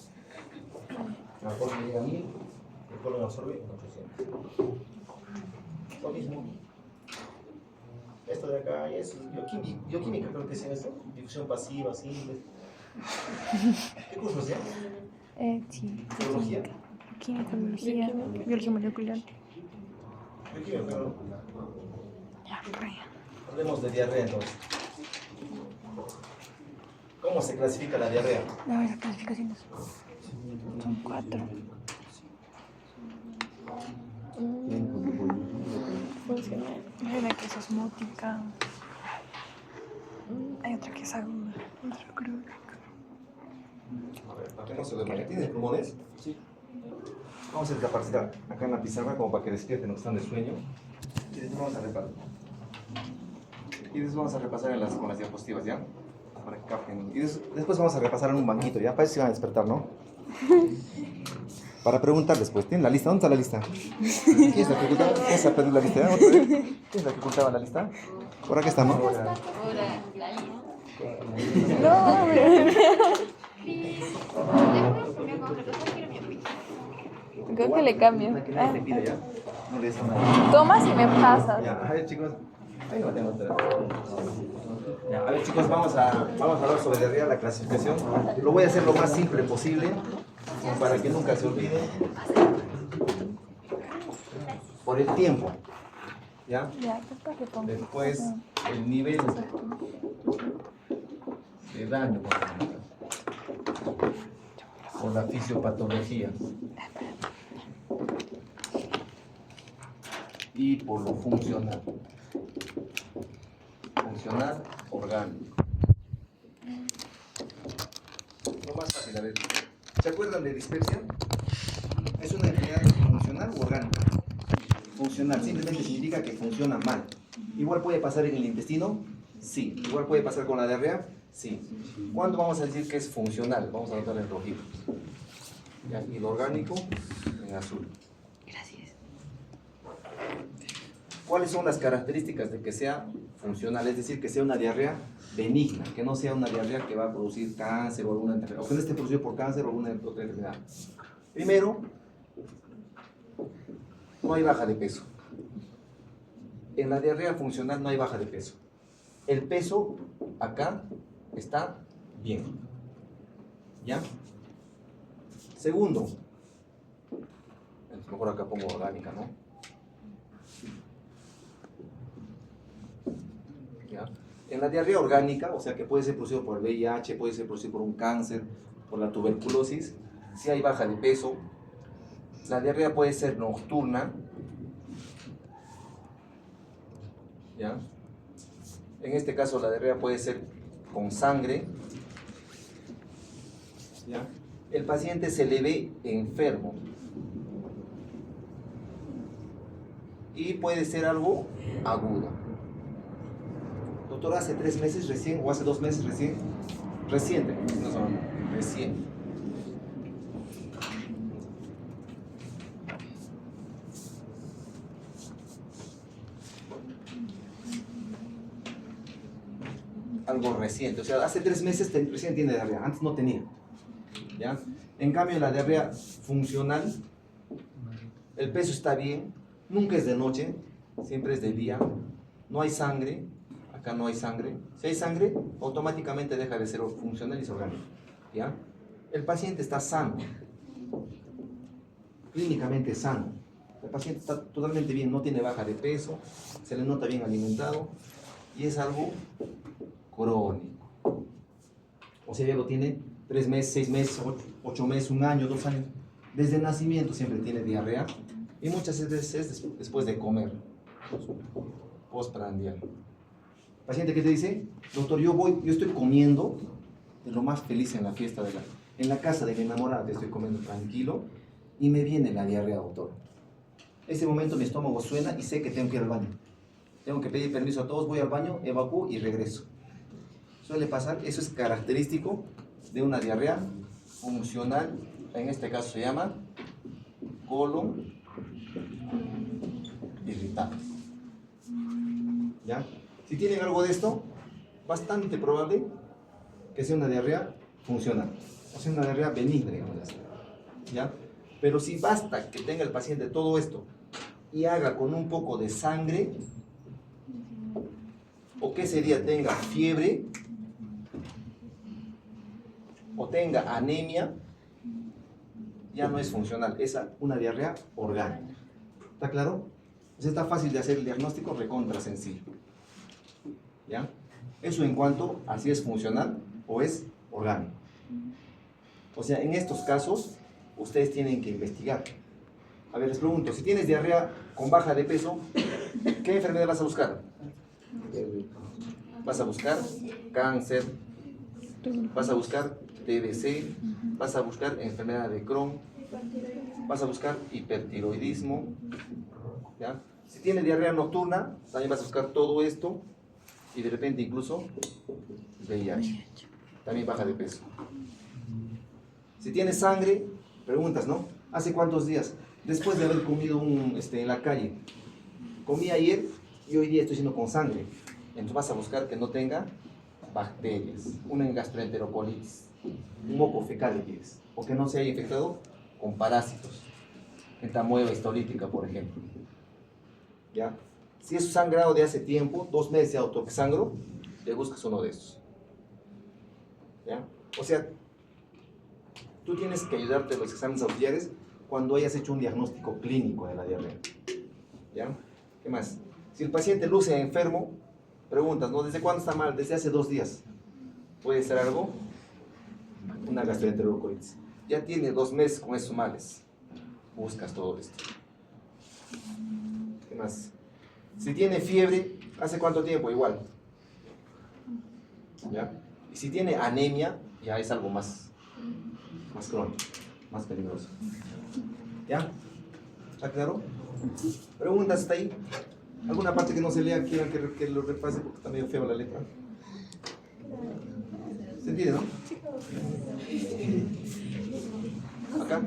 la colon llega a 1000, el colon absorbe 800. Lo mismo. Esto de acá es bioquímica, creo que es esto. Difusión pasiva, simple. ¿Qué curso es ya? Sí. Biología. Química, biología, biología molecular. Bioquímica, claro. Ya, por ahí. Hablemos de diarrea entonces. ¿Cómo se clasifica la diarrea? A ver, las clasificaciones. Son 4. Funcional. Hay una que es osmótica. Hay otra que es aguda. Otra crónica. A ver, para que no se desmaye. ¿Tienes pulmones? Sí. Vamos a capacitar acá en la pizarra como para que despierten los que están de sueño. Y después vamos a repasar. Con las diapositivas, ¿ya? Para que capten. Y después vamos a repasar en un banquito, ¿ya? Para eso se van a despertar, ¿no? Para preguntar después. ¿Tienen la lista? ¿Dónde está la lista? ¿Quién es la que ocultaba? ¿Quién se ha perdido la lista? ¿Ya? ¿Otra vez? ¿Quién es la que ocultaba la lista? Por acá está, ¿no? No, Creo que le cambio. La que nadie te pide, ¿ya? No le des a nadie. tomas y me pasas. Ya, a ver, chicos. Ahí no tengo otra. Ya, a ver chicos, vamos a hablar sobre diarrea, la clasificación. Lo voy a hacer lo más simple posible, como para que nunca se olvide. Por el tiempo. ¿Ya? Después, el nivel de daño por la fisiopatología y por lo funcional. Funcional, orgánico. Lo más fácil, a ver. ¿Se acuerdan de dispepsia? ¿Es una enfermedad funcional o orgánica? Funcional, simplemente significa que funciona mal. Igual puede pasar en el intestino, sí. Igual puede pasar con la diarrea, sí. ¿Cuándo vamos a decir que es funcional? Vamos a anotar en rojito. ¿Ya? Y lo orgánico en azul. Gracias. ¿Cuáles son las características de que sea funcional? Es decir, que sea una diarrea benigna, que no sea una diarrea que va a producir cáncer o alguna enfermedad, o que no esté producido por cáncer o alguna otra enfermedad. Primero, no hay baja de peso. En la diarrea funcional no hay baja de peso. El peso acá está bien. ¿Ya? Segundo, mejor acá pongo orgánica, ¿no? ¿Ya? En la diarrea orgánica, o sea que puede ser producido por el VIH, puede ser producido por un cáncer, por la tuberculosis, si hay baja de peso. La diarrea puede ser nocturna, ¿ya? En este caso la diarrea puede ser con sangre, ¿ya? El paciente se le ve enfermo y puede ser algo agudo. Doctor, hace 3 meses recién o hace 2 meses recién, reciente, no son recién. Algo reciente, o sea, hace 3 meses recién tiene diarrea, antes no tenía, ¿ya? En cambio, la diarrea funcional, el peso está bien, nunca es de noche, siempre es de día, no hay sangre, acá no hay sangre. Si hay sangre, automáticamente deja de ser funcional y es orgánico, ¿ya? El paciente está sano, clínicamente sano, el paciente está totalmente bien, no tiene baja de peso, se le nota bien alimentado y es algo crónico. O sea, ya lo tiene 3 meses, 6 meses, 8 meses, 1 año, 2 años. Desde el nacimiento siempre tiene diarrea y muchas veces después de comer, postprandial. Paciente que te dice, doctor, yo estoy comiendo de lo más feliz en la fiesta en la casa de mi enamorada, estoy comiendo tranquilo y me viene la diarrea, doctor. Ese momento mi estómago suena y sé que tengo que ir al baño. Tengo que pedir permiso a todos, voy al baño, evacúo y regreso. Suele pasar, eso es característico de una diarrea funcional, en este caso se llama colon irritable. ¿Ya? Si tienen algo de esto, bastante probable que sea una diarrea funcional, o sea, una diarrea benigna, digamos así. ¿Ya? Pero si basta que tenga el paciente todo esto y haga con un poco de sangre, o que ese día tenga fiebre, o tenga anemia, ya no es funcional, es una diarrea orgánica. ¿Está claro? Pues está fácil de hacer el diagnóstico, recontra sencillo. ¿Ya? Eso en cuanto a si es funcional o es orgánico. O sea, en estos casos, ustedes tienen que investigar. A ver, les pregunto, si tienes diarrea con baja de peso, ¿qué enfermedad vas a buscar? Vas a buscar cáncer, vas a buscar TBC, vas a buscar enfermedad de Crohn, vas a buscar hipertiroidismo, ¿ya? Si tiene diarrea nocturna, también vas a buscar todo esto y de repente incluso VIH, también baja de peso. Si tiene sangre, preguntas, ¿no? ¿Hace cuántos días? Después de haber comido en la calle. Comí ayer y hoy día estoy haciendo con sangre. Entonces vas a buscar que no tenga bacterias, una gastroenterocolitis, un moco fecal, o que no se haya infectado con parásitos, entamoeba histolítica, por ejemplo. ¿Ya? Si es sangrado de hace tiempo, 2 meses de autosangro, le buscas uno de estos. ¿Ya? O sea, tú tienes que ayudarte en los exámenes auxiliares cuando hayas hecho un diagnóstico clínico de la diarrea. ¿Ya? ¿Qué más? Si el paciente luce enfermo, preguntas, ¿no? ¿Desde cuándo está mal? Desde hace 2 días. ¿Puede ser algo? Una gastroenterocolitis. Ya tiene 2 meses con esos males. Buscas todo esto. ¿Qué más? Si tiene fiebre, ¿hace cuánto tiempo? Igual. ¿Ya? Y si tiene anemia, ya es algo más crónico, más peligroso. ¿Ya? ¿Está claro? ¿Preguntas hasta ahí? ¿Alguna parte que no se lea quieran que lo repase porque está medio feo la letra? ¿Se entiende, no? Acá.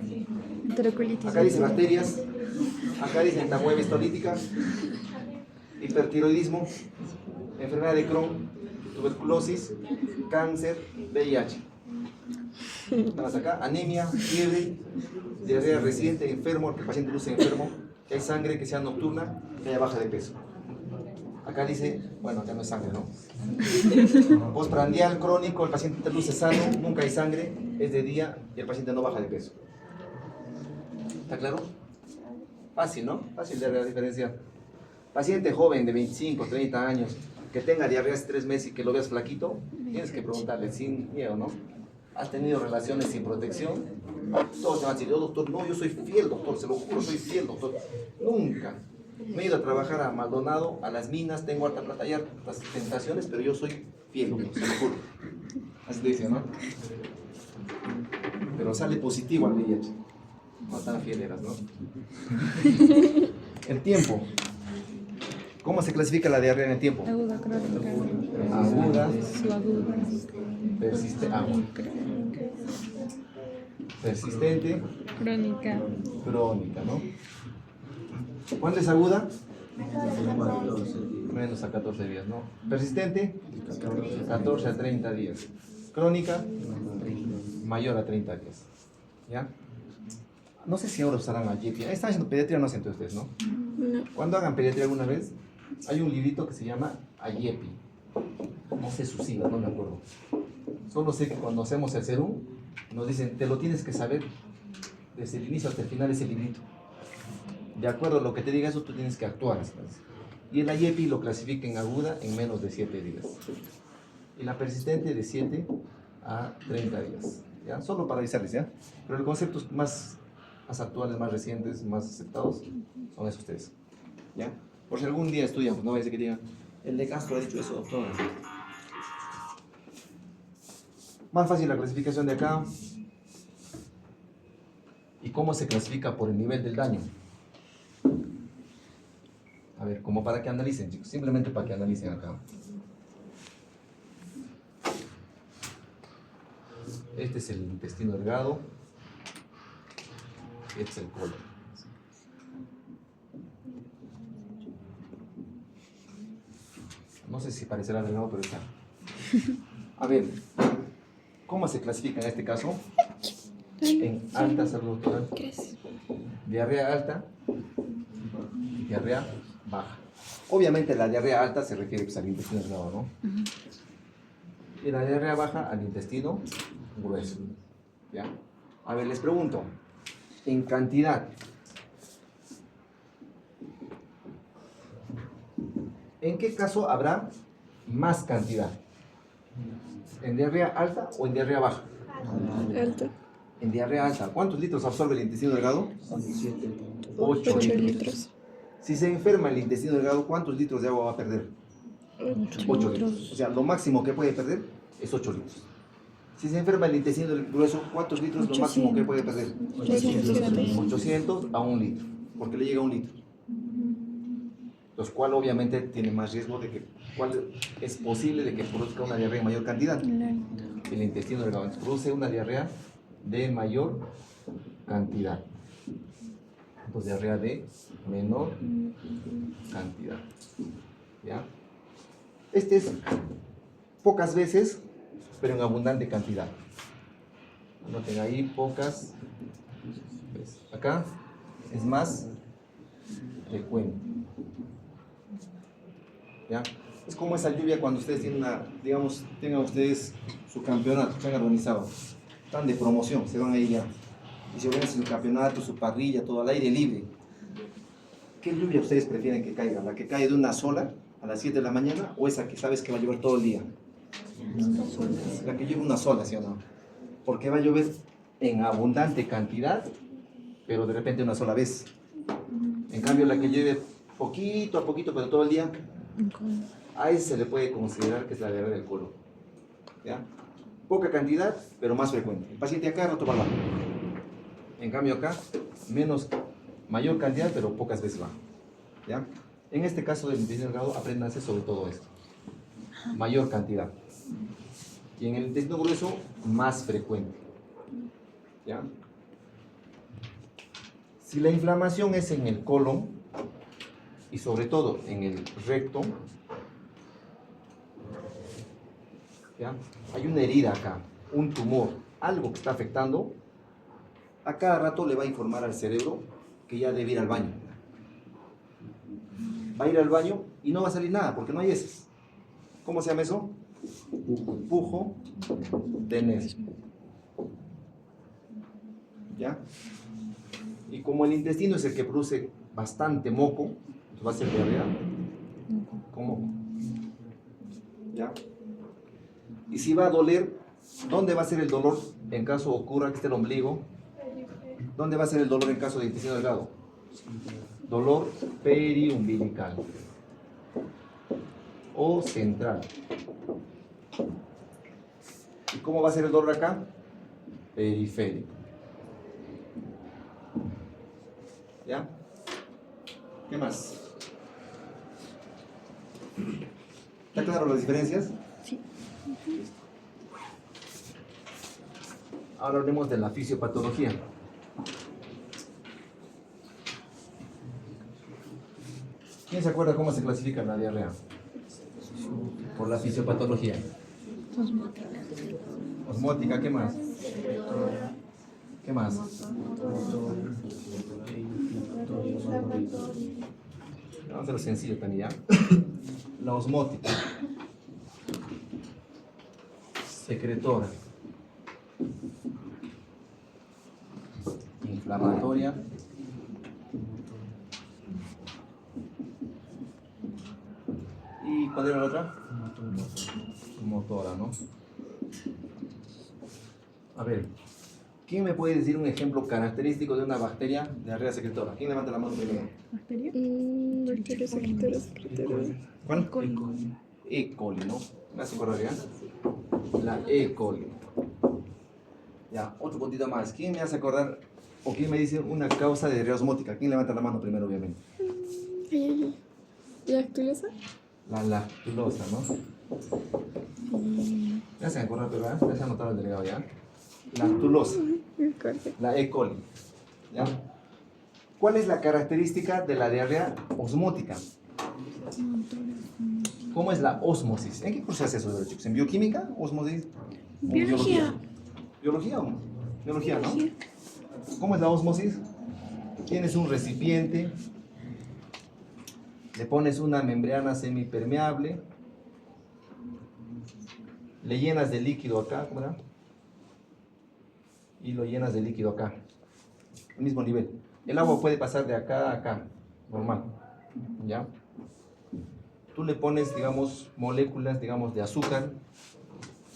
Enterocolitis. Acá dice bacterias. Acá dice entamuebia histolítica, hipertiroidismo, enfermedad de Crohn, tuberculosis, cáncer, VIH. Nada más acá, anemia, fiebre, diarrea reciente, enfermo, que el paciente luce enfermo, que hay sangre que sea nocturna, que haya baja de peso. Acá dice, bueno, acá no es sangre, ¿no? Postprandial crónico, el paciente luce sano, nunca hay sangre, es de día y el paciente no baja de peso. ¿Está claro? Fácil, ¿no? Fácil de diferenciar. Paciente joven de 25, 30 años, que tenga diarrea hace 3 meses y que lo veas flaquito, tienes que preguntarle sin miedo, ¿no? ¿Has tenido relaciones sin protección? Todos te van a decir, oh, doctor, no, yo soy fiel, doctor, se lo juro, soy fiel, doctor. Nunca. Me he ido a trabajar a Maldonado, a las minas, tengo harta plata y hartas tentaciones, pero yo soy fiel, doctor, se lo juro. Así te dice, ¿no? Pero sale positivo al VIH. No tan fiel eras, ¿no? El tiempo. ¿Cómo se clasifica la diarrea en el tiempo? Aguda, crónica. Aguda, Subaguda. persistente, Crónica. crónica, ¿no? ¿Cuándo es aguda? Menos a 14 días, ¿no? Persistente, 14 a 30 días. Crónica, mayor a 30 días. ¿Ya? No sé si ahora usarán la YEPI. Están haciendo pediatría, no sé entre ustedes, ¿no? No. Cuando hagan pediatría alguna vez, hay un librito que se llama AYEPI. No sé sus siglas, no me acuerdo. Solo sé que cuando hacemos el serum, nos dicen, te lo tienes que saber desde el inicio hasta el final ese librito. De acuerdo a lo que te diga eso, tú tienes que actuar. ¿Sabes? Y el AYEPI lo clasifica en aguda en menos de 7 días. Y la persistente de 7 a 30 días. ¿Ya? Solo para avisarles, ¿ya? Pero el concepto más actuales, más recientes, más aceptados, son esos 3. ¿Ya? Por si algún día estudian, pues no vaya a ser que digan, el de Castro ha dicho eso, doctor. Más fácil la clasificación de acá. ¿Y cómo se clasifica por el nivel del daño? A ver, como para que analicen, chicos, simplemente para que analicen acá. Este es el intestino delgado. Este es el colon. No sé si parecerá delgado, pero está. A ver, ¿cómo se clasifica en este caso? En alta salud oral. Diarrea alta y diarrea baja. Obviamente la diarrea alta se refiere pues, al intestino delgado, ¿no? Y la diarrea baja al intestino grueso. ¿Ya? A ver, les pregunto, en cantidad, ¿en qué caso habrá más cantidad? ¿En diarrea alta o en diarrea baja? Alta. En diarrea alta, ¿cuántos litros absorbe el intestino delgado? 8 8 litros. litros. Si se enferma el intestino delgado, ¿cuántos litros de agua va a perder? 8 litros. O sea, lo máximo que puede perder es 8 litros. Si se enferma el intestino grueso, ¿cuántos litros es lo máximo que puede perder? 800 a 1 litro, porque le llega a 1 litro. Los cual obviamente tiene más riesgo de que, cuál es posible de que produzca una diarrea en mayor cantidad. El intestino delgado entonces, produce una diarrea de mayor cantidad. Entonces diarrea de menor cantidad. ¿Ya? Este es pocas veces, pero en abundante cantidad. Anoten ahí pocas veces. Acá es más frecuente. ¿Ya? Es como esa lluvia cuando ustedes tienen digamos, tengan ustedes su campeonato, se han organizado, están de promoción, se van ahí ya, y se organizan su campeonato, su parrilla, todo al aire libre. ¿Qué lluvia ustedes prefieren que caiga? ¿La que cae de una sola a las 7 de la mañana o esa que sabes que va a llover todo el día? La que llueve una sola, ¿sí o no? Porque va a llover en abundante cantidad, pero de repente una sola vez. En cambio, la que llueve poquito a poquito, pero todo el día, a ese se le puede considerar que es la diarrea del colon. ¿Ya? Poca cantidad, pero más frecuente. El paciente acá rato va al baño. En cambio acá, mayor cantidad, pero pocas veces va. ¿Ya? En este caso del intestino delgado, apréndanse sobre todo esto. Mayor cantidad. Y en el intestino grueso, más frecuente. ¿Ya? Si la inflamación es en el colon, y sobre todo en el recto, ¿ya? Hay una herida acá, un tumor, algo que está afectando, a cada rato le va a informar al cerebro que ya debe ir al baño. Va a ir al baño y no va a salir nada porque no hay heces. ¿Cómo se llama eso? Pujo de Ness. ¿Ya? Y como el intestino es el que produce bastante moco, entonces va a ser diarrea con moco. ¿Ya? Y si va a doler, ¿dónde va a ser el dolor en caso ocurra que esté el ombligo? ¿Dónde va a ser el dolor en caso de intestino delgado? Dolor periumbilical o central. ¿Y cómo va a ser el dolor acá? Periférico. ¿Ya? ¿Qué más? ¿Está claro las diferencias? Sí. Ahora hablemos de la fisiopatología. ¿Quién se acuerda cómo se clasifica la diarrea? Por la fisiopatología. Osmótica, ¿qué más? ¿Qué más? Vamos a hacerlo sencillo también, ¿ya? La osmótica. Secretora. Inflamatoria. ¿Y cuál era la otra? Motora, ¿no? A ver, ¿quién me puede decir un ejemplo característico de una bacteria diarrea secretora? ¿Quién levanta la mano primero? Bacteria secretora. ¿Cuál? E. coli, ¿no? ¿Me hace acordar ya? La E. coli. Ya, otro puntito más. ¿Quién me hace acordar o quién me dice una causa de diarrea osmótica? ¿Quién levanta la mano primero, obviamente? ¿Lactulosa? La lactulosa, ¿no? Ya se acordar, pero ya se anotaron el delegado, ¿ya? Lactulosa. La E. coli. ¿Ya? ¿Cuál es la característica de la diarrea osmótica? ¿Cómo es la ósmosis? ¿En qué curso se hace eso, chicos? ¿En bioquímica? ¿Ósmosis? Biología. ¿Biología o biología, no? ¿Cómo es la ósmosis? Tienes un recipiente, le pones una membrana semipermeable, le llenas de líquido acá, ¿cómo era? Y lo llenas de líquido acá, al mismo nivel. El agua puede pasar de acá a acá, normal, ¿ya? Tú le pones, digamos, moléculas, digamos, de azúcar.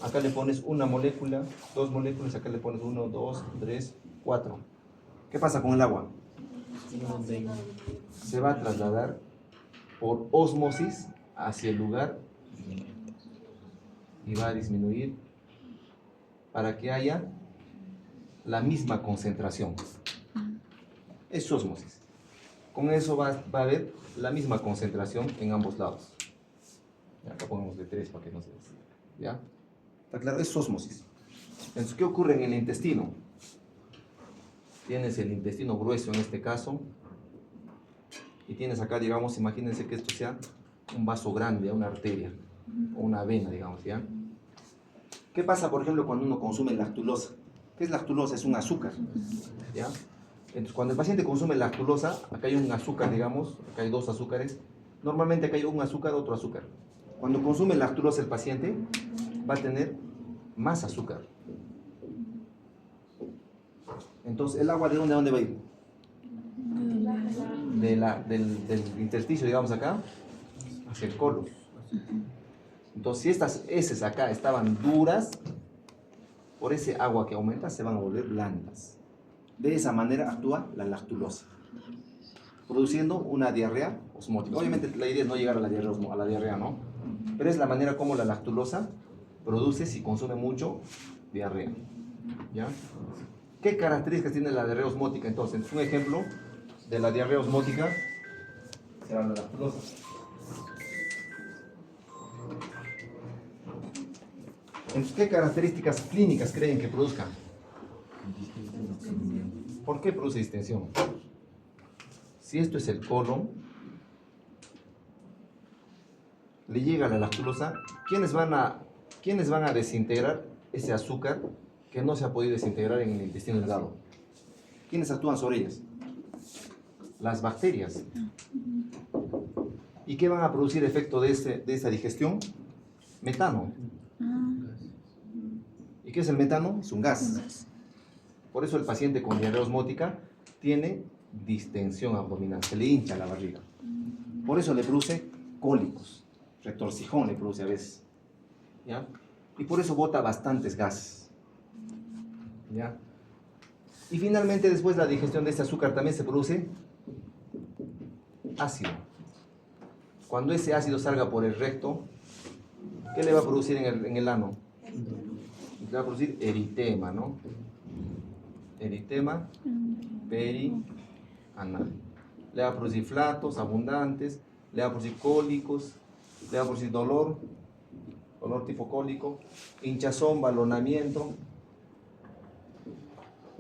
Acá le pones una molécula, dos moléculas, acá le pones 1, 2, 3, 4. ¿Qué pasa con el agua? Se va a trasladar por ósmosis hacia el lugar y va a disminuir para que haya la misma concentración. Es ósmosis. Con eso va a haber la misma concentración en ambos lados. Ya, acá ponemos de 3 para que no se decida. ¿Ya? ¿Está claro? Es ósmosis. Entonces, ¿qué ocurre en el intestino? Tienes el intestino grueso en este caso. Y tienes acá, digamos, imagínense que esto sea un vaso grande, una arteria, o una vena, digamos, ¿ya? ¿Qué pasa, por ejemplo, cuando uno consume lactulosa? ¿Qué es lactulosa? Es un azúcar, ¿ya? Entonces, cuando el paciente consume lactulosa, acá hay un azúcar, digamos, acá hay dos azúcares, Normalmente acá hay un azúcar, otro azúcar. Cuando consume lactulosa el paciente, va a tener más azúcar. Entonces, ¿el agua de dónde va a ir? Del intersticio, digamos acá, hacia el colon. Entonces, si estas heces acá estaban duras, por ese agua que aumenta se van a volver blandas. De esa manera actúa la lactulosa, produciendo una diarrea osmótica. Obviamente la idea es no llegar a la diarrea, ¿no? Pero es la manera como la lactulosa produce si consume mucho diarrea. ¿Ya? ¿Qué características tiene la diarrea osmótica? Entonces, un ejemplo de la diarrea osmótica será la lactulosa. Entonces, ¿qué características clínicas creen que produzcan? ¿Por qué produce distensión? Si esto es el colon, le llega la lactulosa, ¿quiénes van a desintegrar ese azúcar que no se ha podido desintegrar en el intestino delgado? ¿Quiénes actúan sobre ellas? Las bacterias. ¿Y qué van a producir efecto de esta digestión? Metano. ¿Y qué es el metano? Es un gas. Por eso el paciente con diarrea osmótica tiene distensión abdominal, se le hincha la barriga. Por eso le produce cólicos, retorcijón le produce a veces. ¿Ya? Y por eso bota bastantes gases. ¿Ya? Y finalmente, después de la digestión de este azúcar, también se produce ácido. Cuando ese ácido salga por el recto, ¿qué le va a producir en el ano? Le va a producir eritema, ¿no? Eritema perianal. Le va a producir flatos abundantes, le va a producir cólicos, le va a producir dolor tipo cólico, hinchazón, balonamiento.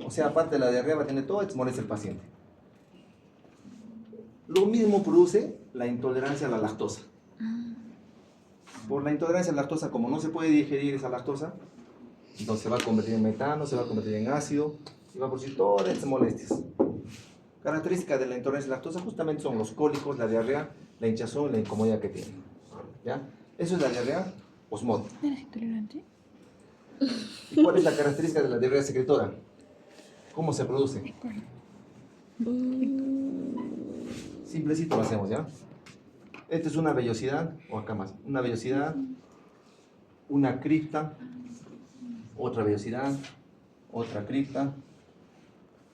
O sea, aparte de la diarrea va a tener todo, molesta el paciente. Lo mismo produce la intolerancia a la lactosa. Por la intolerancia a la lactosa, como no se puede digerir esa lactosa, entonces se va a convertir en metano, se va a convertir en ácido y va a producir todas estas molestias. Características de la intolerancia a la lactosa justamente son los cólicos, la diarrea, la hinchazón y la incomodidad que tiene. ¿Ya? Eso es la diarrea osmótica. ¿Eres intolerante? ¿Y cuál es la característica de la diarrea secretora? ¿Cómo se produce? Simplecito lo hacemos, ¿ya? Esta es una vellosidad, o acá más, una vellosidad, una cripta, otra vellosidad, otra cripta.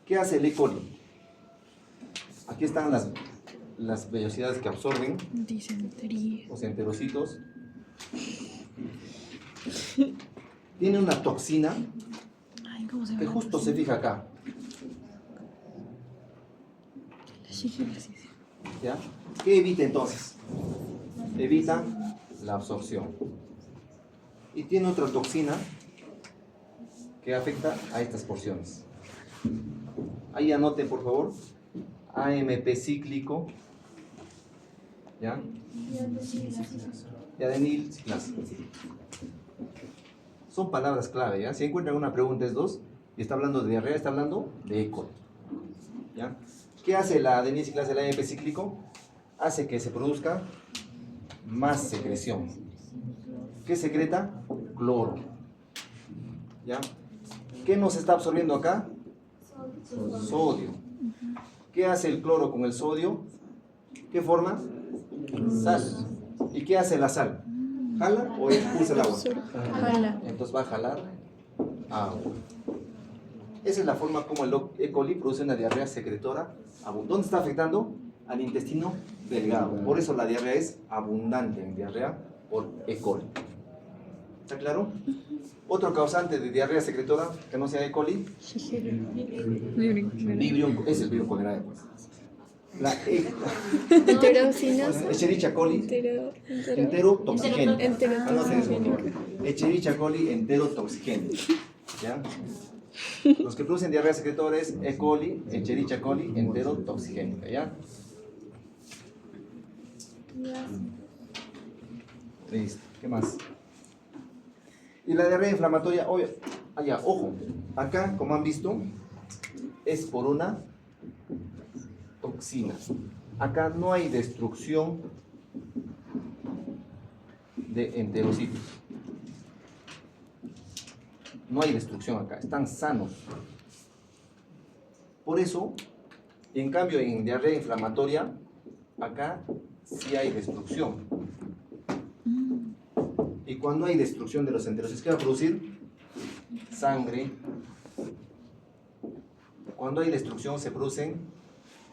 ¿Qué hace el E. coli? Aquí están las vellosidades que absorben Disentería. los enterocitos. Tiene una toxina Ay, ¿cómo se que llama? justo se fija acá. ¿Ya? ¿Qué evita entonces? Evita la absorción. Y tiene otra toxina que afecta a estas porciones. Ahí anoten, por favor, AMP cíclico, ¿ya? Y adenil ciclasa. Son palabras clave, ¿ya? Si encuentran una pregunta es dos, y está hablando de diarrea, está hablando de E. coli, ¿ya? ¿Qué hace la adenil ciclasa del AMP cíclico? Hace que se produzca más secreción. ¿Qué secreta? Cloro. ¿Ya? ¿Qué nos está absorbiendo acá? Sodio. ¿Qué hace el cloro con el sodio? ¿Qué forma? Sal. ¿Y qué hace la sal? ¿Jala o expulsa el agua? Jala. Entonces va a jalar agua. Esa es la forma como el E. coli produce una diarrea secretora. ¿Dónde está afectando? Al intestino delgado. Por eso la diarrea es abundante en diarrea por E. coli. ¿Está claro? Otro causante de diarrea secretora que no sea E. coli, Vibrio, es el Vibrio cholerae, pues. La Enterocinas. Escherichia coli enterotoxigénica. Anoten eso, por favor. Escherichia coli enterotoxigénica. ¿Ya? Los que producen diarrea secretora es E. coli, Escherichia coli enterotoxigénica. ¿Ya? Listo. ¿Qué más? Y la diarrea inflamatoria, obvio, allá, ojo, acá, como han visto, es por una toxina. Acá no hay destrucción de enterocitos. No hay destrucción acá, están sanos. Por eso, en cambio, en diarrea inflamatoria, acá sí hay destrucción. Y cuando hay destrucción de los enterocitos, ¿qué va a producir? Sangre. Cuando hay destrucción se producen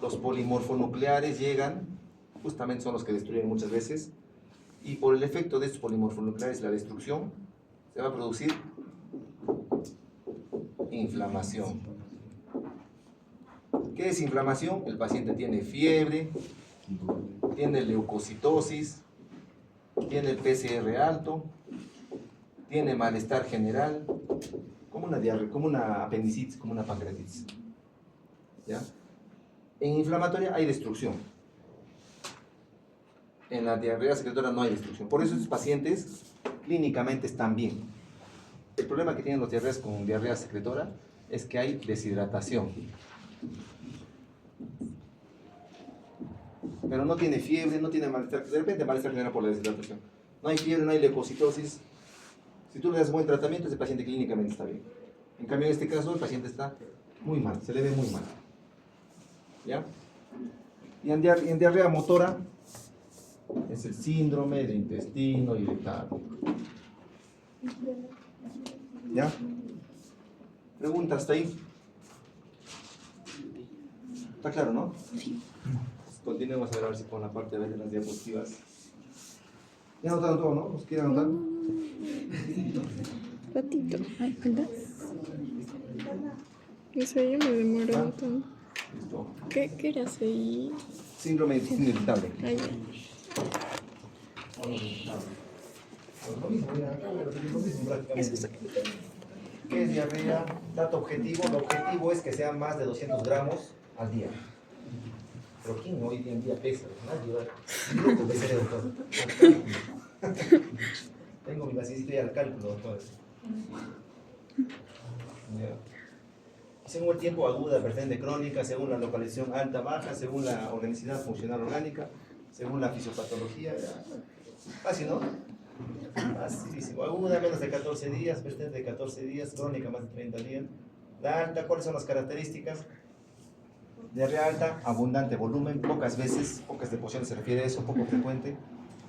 los polimorfonucleares, llegan, justamente son los que destruyen muchas veces, y por el efecto de estos polimorfonucleares, la destrucción, se va a producir inflamación. ¿Qué es inflamación? El paciente tiene fiebre, tiene leucocitosis, tiene el PCR alto, tiene malestar general, como una diarrea, como una apendicitis, como una pancreatitis. ¿Ya? En inflamatoria hay destrucción. En la diarrea secretora no hay destrucción. Por eso estos pacientes clínicamente están bien. El problema que tienen los diarreas con diarrea secretora es que hay deshidratación. Pero no tiene fiebre, no tiene malestar. De repente malestar general por la deshidratación. No hay fiebre, no hay leucocitosis. Si tú le das buen tratamiento, ese paciente clínicamente está bien. En cambio, en este caso, el paciente está muy mal, se le ve muy mal. ¿Ya? Y en diarrea motora es el síndrome de intestino irritable. ¿Ya? ¿Preguntas hasta ahí? ¿Está claro, no? Sí. Continuemos a ver si con la parte de las diapositivas. ¿Ya anotaron todo, no? ¿Os quieren anotar? Ratito. Ay, ¿verdad? Eso ya me demoró tanto. Listo. ¿Qué era ahí? Síndrome de intestino irritable. Ay, ya. Lo mismo, lo mismo prácticamente. ¿Qué es diarrea? Dato objetivo. El objetivo es que sean más de 200 gramos al día. Pero ¿quién hoy en día pesa? Nadie va. Loco que se doctor. Tengo mi basecito y al cálculo, doctor. Según el tiempo aguda, persistente, crónica, según la localización alta, baja, según la organicidad funcional orgánica, según la fisiopatología. Fácil, ¿no? Facilísimo. Aguda, menos de 14 días, persistente de 14 días, crónica, más de 30 días. La alta, ¿cuáles son las características? Diarrea alta, abundante volumen, pocas veces, pocas deposiciones se refiere a eso, poco frecuente.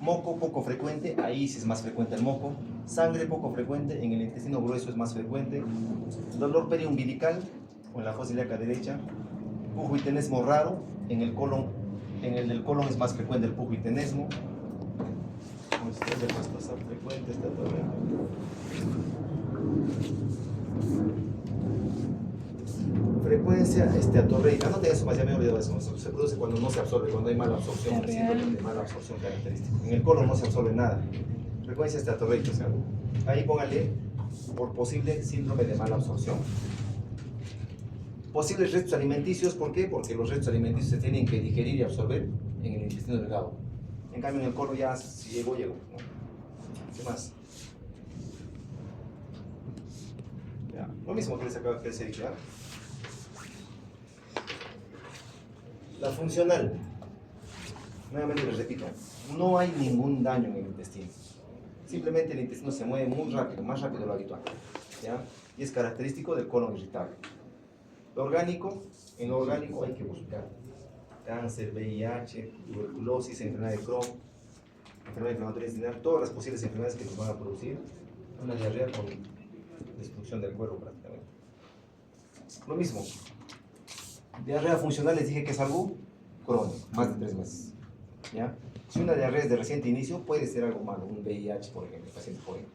Moco poco frecuente, ahí sí es más frecuente el moco. Sangre poco frecuente, en el intestino grueso es más frecuente. Dolor periumbilical o en la fosa ilíaca derecha. Pujo y tenesmo raro, en el colon, en el del colon es más frecuente el pujo y tenesmo. Estrés de pastosa frecuente, está todo bien. Frecuencia atorreica, no te eso, más ya me he olvidado de eso. Se produce cuando no se absorbe, cuando hay mala absorción, el síndrome de mala absorción característica. En el colon no se absorbe nada. Frecuencia atorreica, o sea, ahí póngale por posible síndrome de mala absorción. Posibles restos alimenticios, ¿por qué? Porque los restos alimenticios se tienen que digerir y absorber en el intestino delgado. En cambio, en el colon ya, si llegó, llegó, ¿no? ¿Qué más? Ya. Lo mismo que les acabo de decir, ¿verdad? La funcional, nuevamente les repito, no hay ningún daño en el intestino. Simplemente el intestino se mueve muy rápido, más rápido de lo habitual, ¿ya? Y es característico del colon irritable. Lo orgánico, en lo orgánico hay que buscar cáncer, VIH, tuberculosis, enfermedad de Crohn, enfermedad inflamatoria intestinal, todas las posibles enfermedades que nos van a producir una diarrea con destrucción del cuerpo prácticamente. Lo mismo. Diarrea funcional les dije que es algo crónico, más de 3 meses. ¿Ya? Si una diarrea es de reciente inicio, puede ser algo malo, un VIH, por ejemplo, el paciente joven.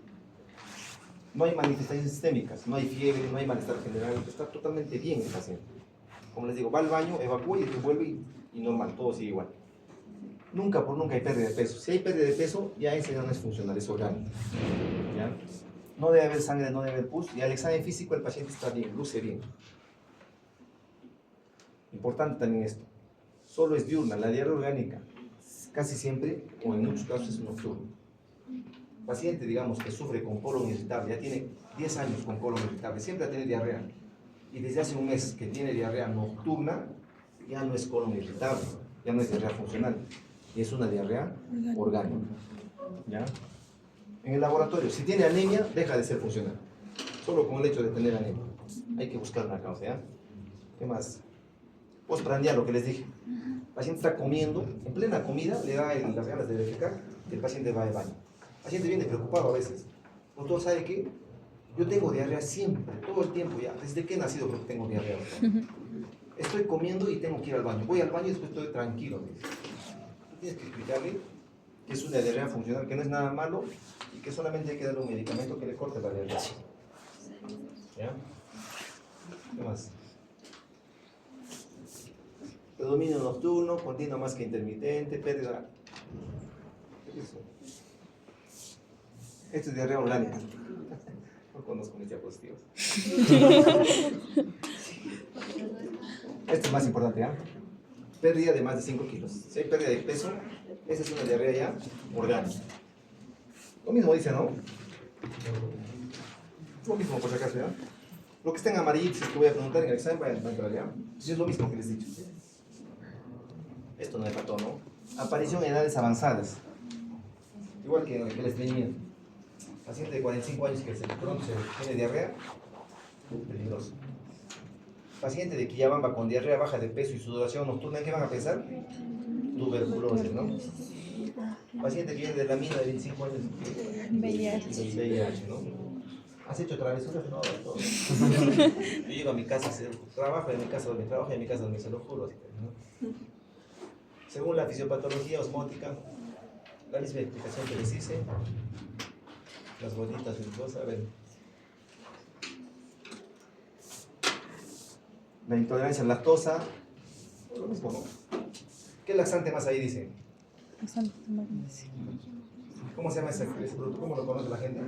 No hay manifestaciones sistémicas, no hay fiebre, no hay malestar general, está totalmente bien el paciente. Como les digo, va al baño, evacúa y vuelve y normal, todo sigue igual. Nunca por nunca hay pérdida de peso. Si hay pérdida de peso, ya ese no es funcional, es orgánico. ¿Ya? No debe haber sangre, no debe haber pus, y al examen físico el paciente está bien, luce bien. Importante también esto, solo es diurna, la diarrea orgánica casi siempre, o en muchos casos, es nocturna. Paciente, digamos, que sufre con colon irritable, ya tiene 10 años con colon irritable, siempre tiene diarrea, y desde hace un mes que tiene diarrea nocturna, ya no es colon irritable, ya no es diarrea funcional, y es una diarrea orgánica. ¿Ya? En el laboratorio, si tiene anemia, deja de ser funcional. Solo con el hecho de tener anemia. Hay que buscar una causa, ¿ya? ¿Qué más? Postprandial, lo que les dije. El paciente está comiendo, en plena comida, le da las ganas de defecar y el paciente va al baño. El paciente viene preocupado a veces. Doctor, ¿sabe qué? Yo tengo diarrea siempre, todo el tiempo ya. Desde que he nacido creo que tengo diarrea. Estoy comiendo y tengo que ir al baño. Voy al baño y después estoy tranquilo. Tú tienes que explicarle que es una diarrea funcional, que no es nada malo y que solamente hay que darle un medicamento que le corte la diarrea. ¿Ya? ¿Qué más? Predominio nocturno, continuo más que intermitente, pérdida. ¿Qué es eso? Esto es diarrea orgánica. No conozco mis diapositivas. Esto es más importante, ¿ya? Pérdida de más de 5 kilos. Si hay pérdida de peso, esa es una diarrea ya orgánica. Lo mismo dice, ¿no? Lo mismo por si acaso, ¿ya? Lo que está en amarillo, si es que voy a preguntar en el examen, vayan a entrar, ¿ya? Es lo mismo que les he dicho. Esto no me faltó, ¿no? Aparición en edades avanzadas. Igual que el estreñimiento. Paciente de 45 años que pronto tiene diarrea, peligroso. Paciente de Quillabamba con diarrea baja de peso y sudoración nocturna, ¿en qué van a pensar? Tuberculosis, ¿no? Paciente que viene de la mina de 25 años, VIH, ¿no? ¿Has hecho travesuras? No, todo. Yo llego a mi casa, trabajo en mi casa, dormir, trabajo en mi casa, dormir, se lo juro. ¿No? Según la fisiopatología osmótica, la misma explicación que les hice, las bolitas y cosas, a ver. La intolerancia a la lactosa, lo mismo, ¿no? ¿Qué laxante más ahí dice? ¿Cómo se llama ese producto? ¿Cómo lo conoce la gente?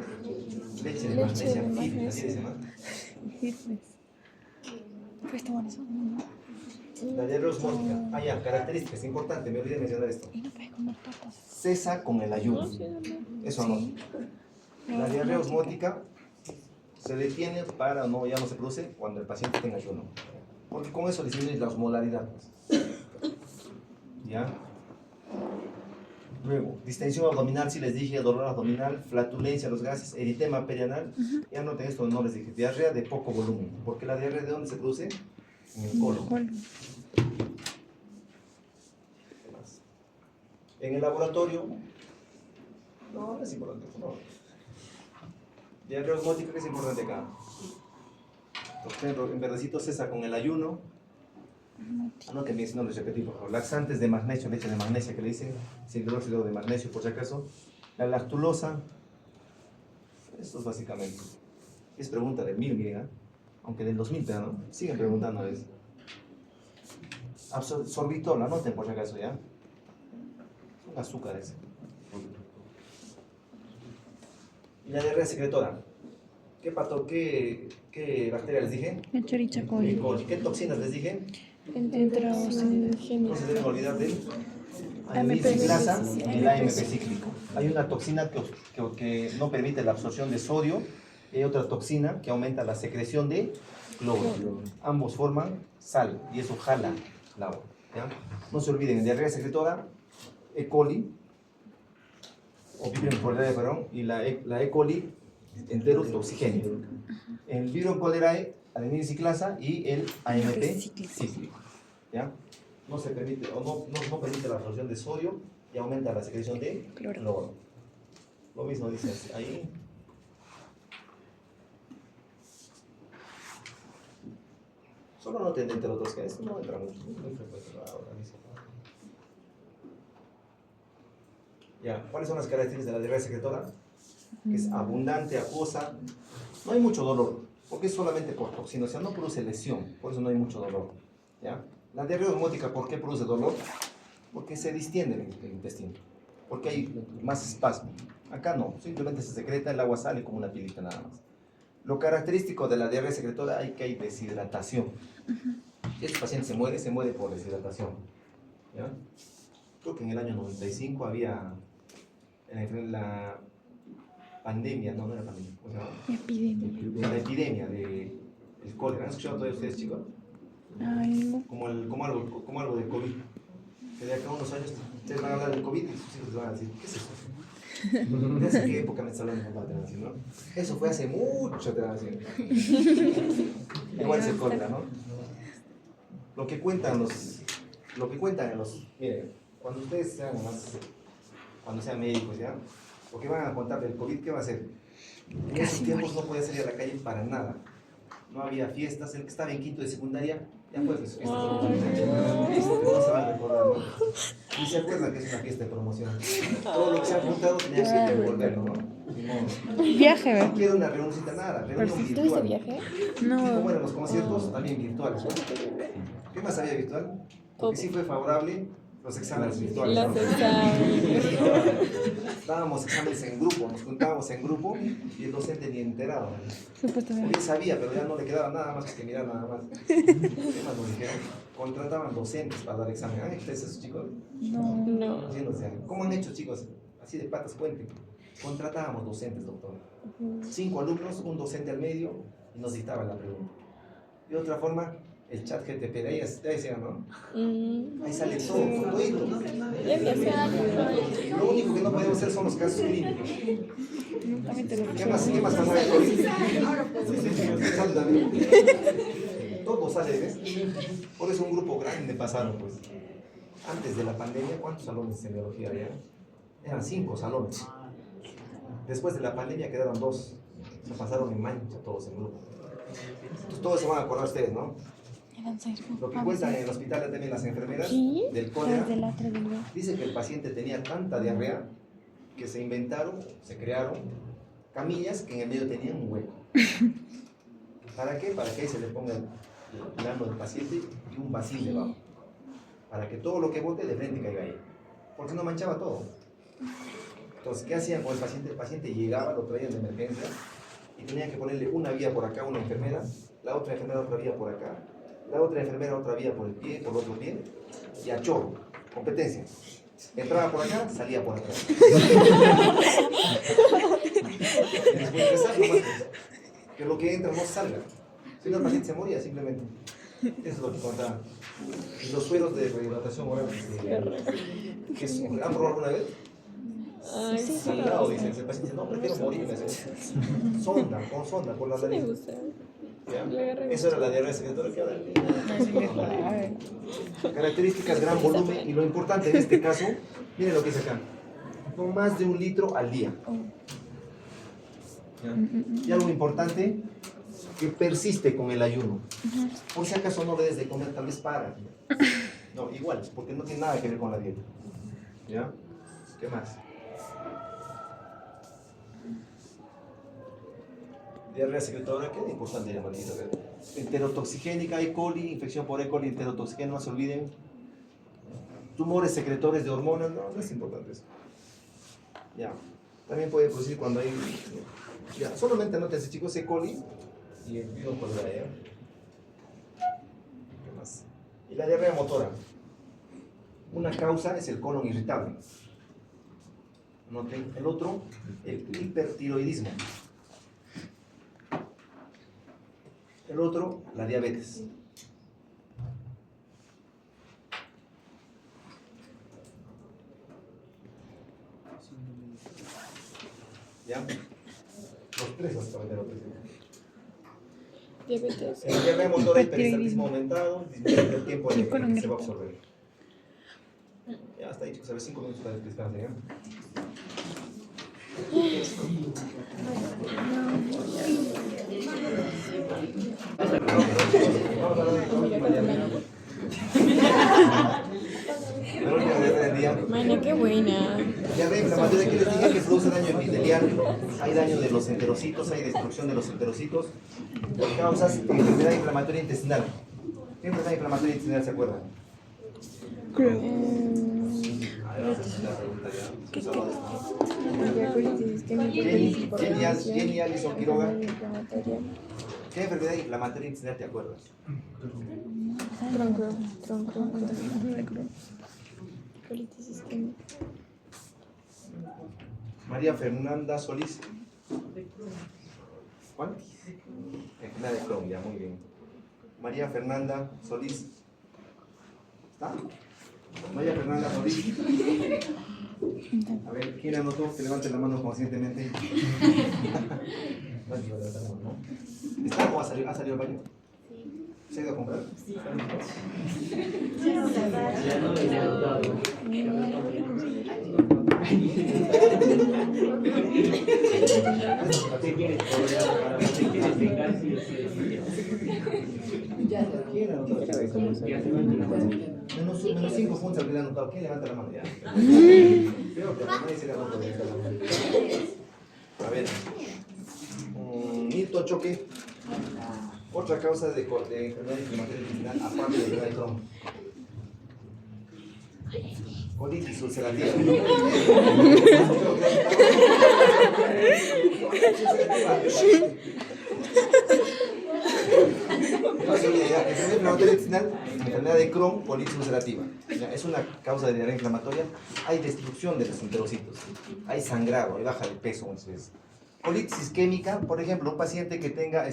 Leche de magnesia, fitness, así dice, ¿no? Pues toman eso. La diarrea osmótica. Ah, ya, características, importante, me olvidé mencionar esto. Y no puedes comer papas. Cesa con el ayuno. Eso no. La diarrea osmótica se detiene para, no, ya no se produce cuando el paciente tenga ayuno. Porque con eso disminuye la osmolaridad. ¿Ya? Luego, distensión abdominal, si les dije, dolor abdominal, flatulencia, los gases, eritema perianal. Ya noten esto, no les dije. Diarrea de poco volumen. Porque la diarrea, ¿de dónde se produce? En el colon. En el laboratorio, no es importante, no. Diarrea osmótica, ¿qué es importante acá? En verdecito cesa con el ayuno. Anoten bien, si no les repetí, por favor. Laxantes de magnesio, leche de magnesia que le dicen, hidróxido de magnesio por si acaso. La lactulosa, esto es básicamente. Es pregunta del 1000, miren, aunque del 2000, pero no, siguen preguntando eso. Sorbitol, anoten por si acaso, ¿ya? Son azúcares. Y la diarrea secretora. ¿Qué bacteria les dije? Echerichia coli. ¿Qué toxinas les dije? Enteros. No se deben olvidar del aminociclasa y el AMP cíclico. Hay una toxina que no permite la absorción de sodio y hay otra toxina que aumenta la secreción de cloro. Ambos forman sal y eso jala el agua. ¿Ya? No se olviden, en diarrea secretora, E. coli, o Vibrio cholerae, perdón, y la E. coli enterotoxigénico. El Vibrio cholerae, aminociclasa y el AMP cíclico. ¿Ya? No se permite, o no permite la absorción de sodio y aumenta la secreción de cloro. Lo mismo dice ahí. Solo no tiene enterotoxigénico, esto no entra mucho, muy frecuente ahora mismo. Ya, ¿cuáles son las características de la diarrea secretora? Que es abundante, acuosa, no hay mucho dolor, porque es solamente por toxina, o sea, no produce lesión, por eso no hay mucho dolor. ¿Ya? La diarrea osmótica, ¿por qué produce dolor? Porque se distiende el intestino, porque hay más espasmo. Acá no, simplemente se secreta, el agua sale como una pilita nada más. Lo característico de la diarrea secretora es que hay deshidratación. Si este paciente se muere por deshidratación. ¿Ya? Creo que en el año 95 había la pandemia, no era pandemia, ¿cómo se llama? Epidemia. La epidemia del cólera. ¿Han escuchado todos ustedes, chicos? Como algo del COVID. Que de acá a unos años ustedes van a hablar del COVID y sus hijos les van a decir, ¿qué es eso? ¿Desde qué época me está hablando de papá así, no? Eso fue hace mucho, así. Igual se corta, ¿no? Lo que cuentan en los, miren, cuando ustedes sean más, cuando sean médicos, ¿ya? Lo que van a contar del COVID, ¿qué va a hacer? En esos tiempos no podía salir a la calle para nada. No había fiestas, el que estaba en quinto de secundaria, ya fue sus fiestas. No se van a recordar, ¿no? Y se acuerdan que es una fiesta de promoción. Todo lo que se ha juntado tenía que devolverlo, ¿no? Ni modo. Viaje, No quiero una reunioncita, nada, reunión ¿Tuviste virtual. viaje? No. Como eran los conciertos, también virtuales, ¿no? ¿Qué más había virtual? Porque sí fue favorable los exámenes virtuales, ¿no? Los exámenes. Dábamos exámenes en grupo, nos juntábamos en grupo y el docente ni enterado. Supuestamente. Él sabía, pero ya no le quedaba nada más que mirar nada más. ¿Qué más nos dijeron? Contrataban docentes para dar examen. ¿Han hecho ustedes esos chicos? No. Haciéndose, ¿cómo han hecho, chicos? Así de patas, cuenten. Contratábamos docentes, doctor. 5 alumnos, un docente al medio y nos dictaban la pregunta. De otra forma, el chat GTP, de ahí decían, ¿no? Ahí sale todo, todito. Lo único que no podemos hacer son los casos clínicos. ¿Qué más pasaba en COVID? Sale también. Todo sale, ¿ves? Por eso un grupo grande pasaron, pues. Antes de la pandemia, ¿cuántos salones de biología había? Eran 5 salones. Después de la pandemia quedaron 2. Se pasaron en mancha todos en grupo. Entonces todos se van a acordar ustedes, ¿no? Lo que cuentan en el hospital también las enfermeras del cólera, dice que el paciente tenía tanta diarrea que se inventaron, se crearon camillas que en el medio tenían un hueco. ¿Para qué? Para que ahí se le ponga el ano del paciente y un vacío debajo. Para que todo lo que bote de frente caiga ahí. Porque no manchaba todo. Entonces, ¿qué hacían con el paciente? El paciente llegaba, lo traían de emergencia y tenían que ponerle una vía por acá, una enfermera, la otra enfermera otra vía por acá, la otra enfermera otra vía por el pie, por el otro pie, y a chorro, competencia. Entraba por acá, salía por atrás. Y después empezar, nomás, que lo que entra no salga. Si no, el paciente se moría simplemente. Eso es lo que contaba. Y los sueros de rehidratación oral, que es, ¿han probado alguna vez? Ay, sí. Sangrado, dice el paciente, no, prefiero morirme. Sonda, con sonda, por la Me nariz. gusta. ¿Ya? Eso era la diarrea secretoria que ahora. Características, gran volumen, y lo importante en este caso, miren lo que dice acá, no más de 1 litro al día. ¿Ya? Y algo importante, que persiste con el ayuno. Por si acaso no le des de comer, tal vez para. No, igual, porque no tiene nada que ver con la dieta. ¿Ya? ¿Qué más? Diarrea secretoria, ¿qué es importante ya, Marquito? Enterotoxigénica, E. coli, infección por E. coli, enterotoxigénica, no se olviden. Tumores secretores de hormonas, no es importante eso. Ya, también puede producir cuando hay. Ya, solamente anótense, chicos, E. coli y el virus cólera. ¿Qué más? Y la diarrea motora. Una causa es el colon irritable. Noten el otro, el hipertiroidismo. El otro, la diabetes. ¿Ya? Los tres básicamente lo presento. Diabetes. El diarrea motora, hiperestalismo aumentado, disminuye el tiempo en el que se va a absorber. Ya está ahí, chicos, a ver, 5 minutos para descansar, ¿ya? Mana, qué buena. Diarrea inflamatoria, que les dije que produce daño epitelial, hay daño de los enterocitos, hay destrucción de los enterocitos, por causas de enfermedad inflamatoria intestinal. ¿Qué enfermedad inflamatoria intestinal se acuerdan? Creo. Jenny Alison Quiroga. ¿Qué enfermedad inflamatoria intestinal te acuerdas? Tronco. Colitis isquémica. María Fernanda Solís. ¿Cuál? Enfermedad de Crohn, ya, muy bien. María Fernanda Solís. ¿Está? María Fernanda Solís. A ver, ¿Quién anotó? Que levante la mano conscientemente. ¿Está o ha salido al baño? ¿Se ha ido a comprar? Sí. ¿Quién ha anotado? Menos 5 puntos al que le han anotado. ¿Quién levanta la mano ya? Creo que nadie se le anotó. A ver. Mito choque. Otra causa de enfermedad inflamatoria intestinal, aparte de la de Crohn. Colitis ulcerativa. Enfermedad inflamatoria intestinal, enfermedad de Crohn, colitis ulcerativa. Es una causa de diarrea inflamatoria. Hay destrucción de los enterocitos, hay sangrado, hay baja de peso muchas veces. Colitis isquémica, por ejemplo, un paciente que tenga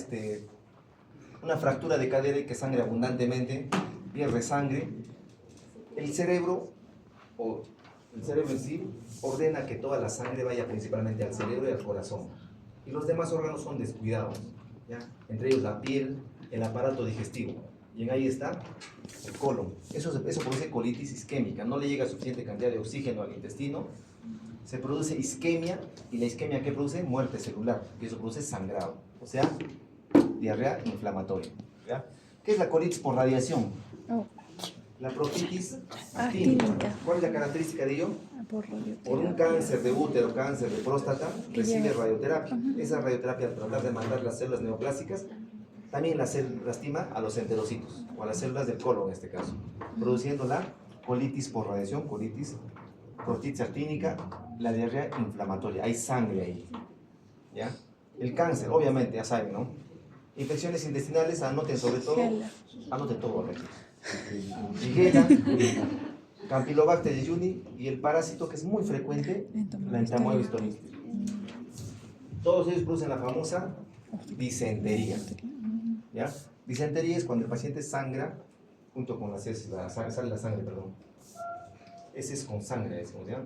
una fractura de cadera y que sangre abundantemente, pierde sangre, el cerebro en sí ordena que toda la sangre vaya principalmente al cerebro y al corazón. Y los demás órganos son descuidados, ¿ya? Entre ellos la piel, el aparato digestivo. Y ahí está el colon. Eso produce colitis isquémica. No le llega suficiente cantidad de oxígeno al intestino. Se produce isquemia, y la isquemia ¿qué produce? Muerte celular, y eso produce sangrado, o sea, diarrea inflamatoria. ¿Ya? ¿Qué es la colitis por radiación? Oh. La proctitis actínica. ¿Cuál es la característica de ello? Por un cáncer de útero, cáncer de próstata, recibe radioterapia. Esa radioterapia, al tratar de matar las células neoplásicas, también lastima a los enterocitos, o a las células del colon en este caso, produciendo la colitis por radiación, proctitis actínica, la diarrea inflamatoria. Hay sangre ahí, ¿ya? El cáncer, obviamente, ya saben, ¿no? Infecciones intestinales, anoten sobre todo, anoten todo, Shigella, Campylobacter jejuni y el parásito que es muy frecuente, la Entamoeba stolidis. Todos ellos producen la famosa disentería, ¿ya? Disentería es cuando el paciente sangra junto con sale la sangre, perdón. Ese es con sangre, decimos, ¿ya?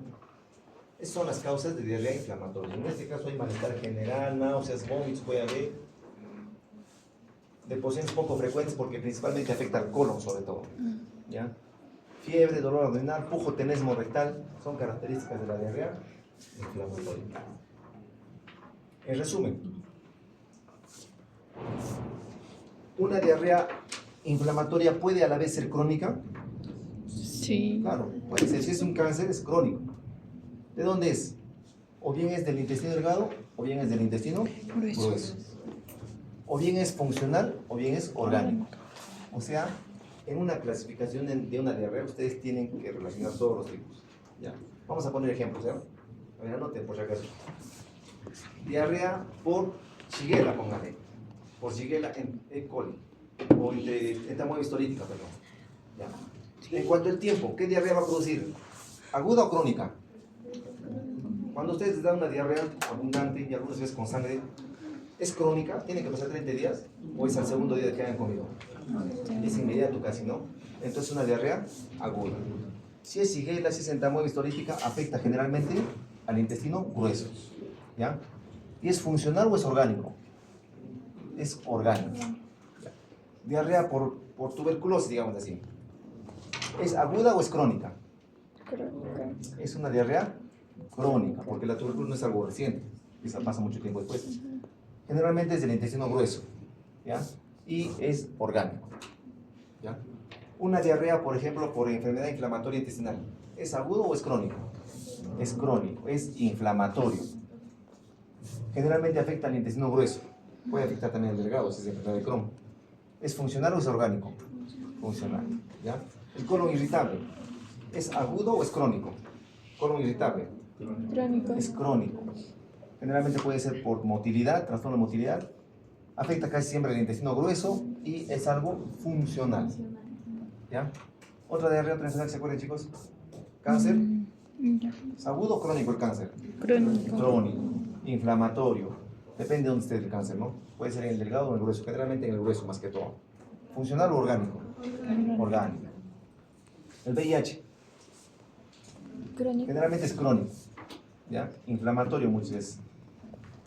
Esas son las causas de diarrea inflamatoria. En este caso hay malestar general, náuseas, vómitos, puede haber deposiciones poco frecuentes porque principalmente afecta al colon sobre todo, ¿ya? Fiebre, dolor abdominal, pujo, tenesmo rectal, son características de la diarrea inflamatoria. En resumen, una diarrea inflamatoria puede a la vez ser crónica. Sí. Claro, puede ser. Si es un cáncer, es crónico. ¿De dónde es? O bien es del intestino delgado, o bien es del intestino grueso. O bien es funcional, o bien es orgánico. O sea, en una clasificación de una diarrea, ustedes tienen que relacionar todos los tipos. ¿Ya? Vamos a poner ejemplos, ¿ya? A ver, anoten por si acaso. Diarrea por Shigella, póngale. Por Shigella en E. coli. O Entamoeba stolítica, perdón. ¿Ya? En cuanto al tiempo, ¿qué diarrea va a producir? ¿Aguda o crónica? Cuando ustedes les dan una diarrea abundante y algunas veces con sangre, ¿es crónica? ¿Tiene que pasar 30 días? ¿O es al segundo día de que hayan comido? Es inmediato casi, ¿no? Entonces una diarrea aguda. Si es Shigella, si es Entamoeba stolítica, afecta generalmente al intestino grueso, ¿ya? ¿Y es funcional o es orgánico? Es orgánico. Diarrea por tuberculosis, digamos así. ¿Es aguda o es crónica? Crónica. Es una diarrea crónica, porque la tuberculosis no es algo reciente, esa pasa mucho tiempo después. Generalmente es del intestino grueso, ¿ya? Y es orgánico, ¿ya? Una diarrea, por ejemplo, por enfermedad inflamatoria intestinal, ¿es agudo o es crónico? Es crónico, es inflamatorio. Generalmente afecta al intestino grueso, puede afectar también al delgado, si es enfermedad de Crohn. ¿Es funcional o es orgánico? Funcional, ¿ya? El colon irritable, ¿es agudo o es crónico? Colon irritable. Crónico. Es crónico. Generalmente puede ser por motilidad, trastorno de motilidad. Afecta casi siempre el intestino grueso y es algo funcional. ¿Ya? Otra diarrea, otra enfermedad que se acuerden, chicos. Cáncer. ¿Es agudo o crónico el cáncer? Crónico. Crónico. Inflamatorio. Depende de dónde esté el cáncer, ¿no? Puede ser en el delgado o en el grueso. Generalmente en el grueso más que todo. ¿Funcional o orgánico? Orgánico. El VIH. Crónico. Generalmente es crónico. ¿ya? Inflamatorio muchas veces.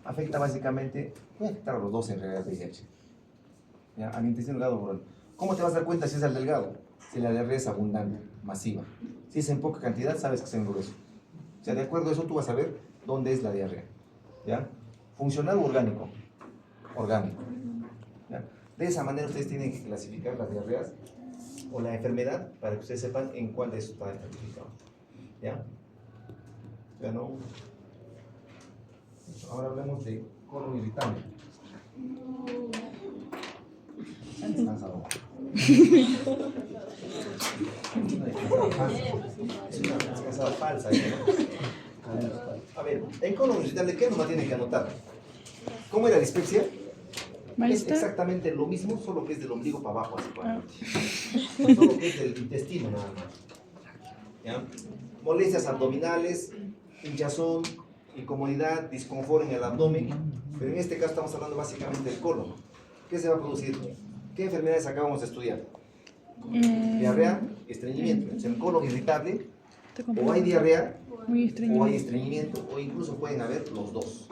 Afecta básicamente, puede afectar a los dos en realidad el VIH. ¿Ya? Al intestino delgado, bro. ¿Cómo te vas a dar cuenta si es al delgado? Si la diarrea es abundante, masiva. Si es en poca cantidad, sabes que es en grueso. O sea, de acuerdo a eso tú vas a ver dónde es la diarrea. ¿Ya? Funcional o orgánico. Orgánico. ¿Ya? De esa manera ustedes tienen que clasificar las diarreas o la enfermedad para que ustedes sepan en cuál de esos está clasificado. ¿Ya? Ya no. Ahora hablemos de colon irritable. ¿Han descansado? Es una descansada falsa. ¿No? A ver, en colon irritable, ¿qué nomás tienen que anotar? ¿Cómo era la dispepsia? Es ¿Malestar? exactamente lo mismo, solo que es del ombligo para abajo, así para solo que es del intestino nada más. ¿Ya? Molestias abdominales, hinchazón, incomodidad, disconfort en el abdomen, pero en este caso estamos hablando básicamente del colon. ¿Qué se va a producir? ¿Qué enfermedades acabamos de estudiar? Diarrea, estreñimiento. En el colon irritable, o hay diarrea, o hay estreñimiento, o incluso pueden haber los dos.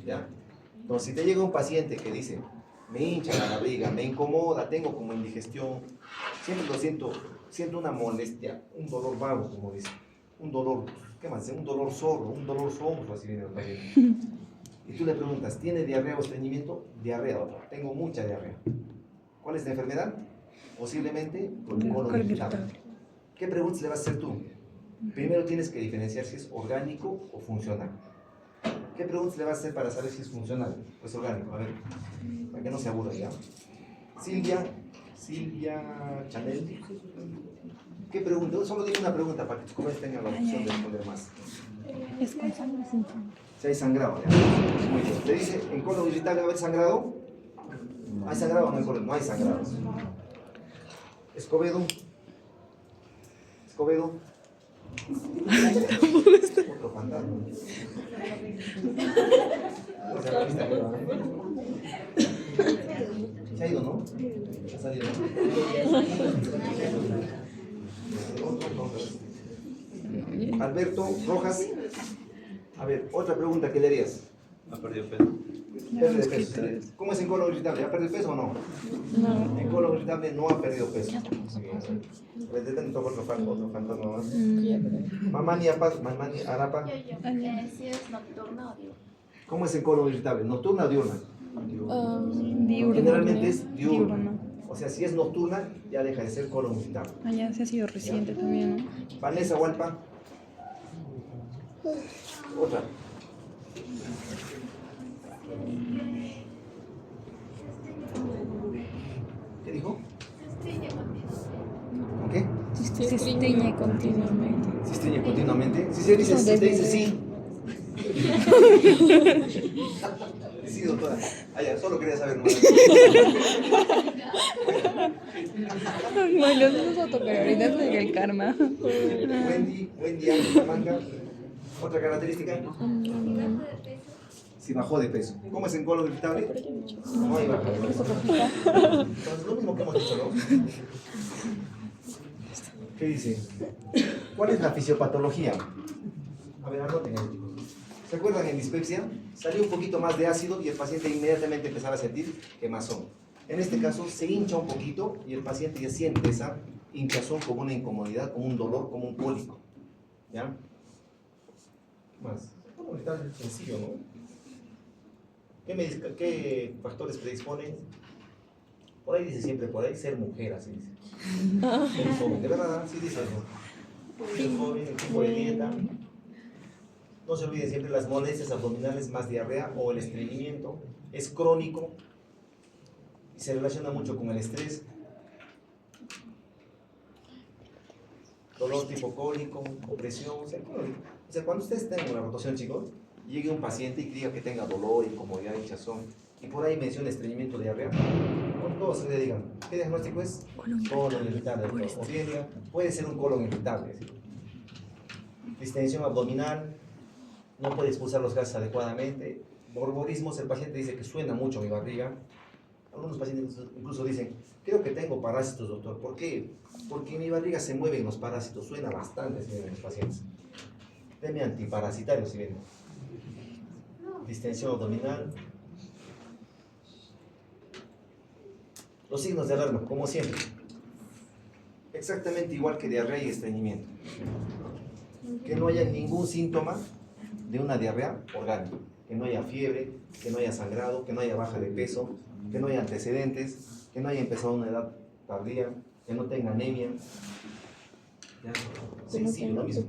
¿Ya? Entonces, si te llega un paciente que dice, me hincha la barriga, me incomoda, tengo como indigestión, siempre lo siento una molestia, un dolor vago, como dice, un dolor, ¿qué más? Un dolor sordo, un dolor sonso, así viene el paciente. Y tú le preguntas, ¿tiene diarrea o estreñimiento? Diarrea, doctor, tengo mucha diarrea. ¿Cuál es la enfermedad? Posiblemente colon irritable. ¿Qué preguntas le vas a hacer tú? Primero tienes que diferenciar si es orgánico o funcional. ¿Qué preguntas le vas a hacer para saber si es funcional o es orgánico? A ver, para que no se aburra ya. Silvia Chanel. ¿Qué pregunta? Solo digo una pregunta para que tus jóvenes tengan la opción de responder más. Es con sangre sin sangre. Si hay sangrado, ya. Muy bien. Le dice, ¿en colon irritable va a haber sangrado? ¿Hay sangrado o no hay colon? No hay sangrado. Escobedo. Otro fantasma. O sea, la vista que va, se ha ido, ¿no? Ha salido. Alberto Rojas. A ver, otra pregunta que le harías. Ha perdido peso. Pérdida de peso. ¿Sí? ¿Cómo es en colon irritable? ¿Ha perdido peso o no? No. En colon irritable no ha perdido peso. Les detento otro fantasma más. Mamani Arapa. Si es nocturno o diurno. ¿Cómo es en colon irritable? ¿Nocturna o diurna? Diurno. Generalmente es diurna. Diurno. O sea, si es nocturna, ya deja de ser colon irritable. Ah, ya, se ha sido reciente también, ¿no? Vanessa Hualpa. Otra. ¿Qué dijo? ¿Con qué? Se estreñe continuamente. ¿Se estreñe continuamente? Si se dice, si te dice sí. Sí, doctora. Ah, ya, solo quería saber más. Bueno, los autoprioridades de el karma. Wendy Ángel Manga. Otra característica. Si bajó de peso. ¿Cómo es en colon irritable? No hay baja de peso. Entonces, lo mismo que hemos dicho, ¿no? ¿Qué dice? ¿Cuál es la fisiopatología? A ver, anoten ahí, chicos. ¿Se acuerdan en dispepsia? Salió un poquito más de ácido y el paciente inmediatamente empezaba a sentir quemazón. En este caso se hincha un poquito y el paciente ya siente esa hinchazón como una incomodidad, como un dolor, como un cólico. ¿Ya? ¿Qué más? Como irritable sencillo, ¿no? ¿Qué factores predisponen? Por ahí dice siempre, por ahí ser mujer, así dice. Ser joven, de verdad, sí dice eso. Ser joven, el tipo de dieta. No se olvide siempre las molestias abdominales más diarrea o el estreñimiento. Es crónico y se relaciona mucho con el estrés. Dolor tipo cólico, opresión, crónico. O sea, cuando ustedes tengan una rotación, chicos, llegue un paciente y diga que tenga dolor, incomodidad, hinchazón, y por ahí menciona estreñimiento, diarrea, con todos se le digan, ¿qué diagnóstico es? Colon irritable. O bien digan, puede ser un colon irritable. ¿Sí? Distensión abdominal, no puede expulsar los gases adecuadamente, borborismos, el paciente dice que suena mucho mi barriga. Algunos pacientes incluso dicen, creo que tengo parásitos, doctor. ¿Por qué? Porque en mi barriga se mueven los parásitos, suena bastante, señores, los pacientes. Deme antiparasitario si viene. Distensión abdominal. Los signos de alarma, como siempre. Exactamente igual que diarrea y estreñimiento. Que no haya ningún síntoma de una diarrea orgánica. Que no haya fiebre, que no haya sangrado, que no haya baja de peso, que no haya antecedentes, que no haya empezado a una edad tardía, que no tenga anemia. ¿Ya? Sencillo, lo mismo.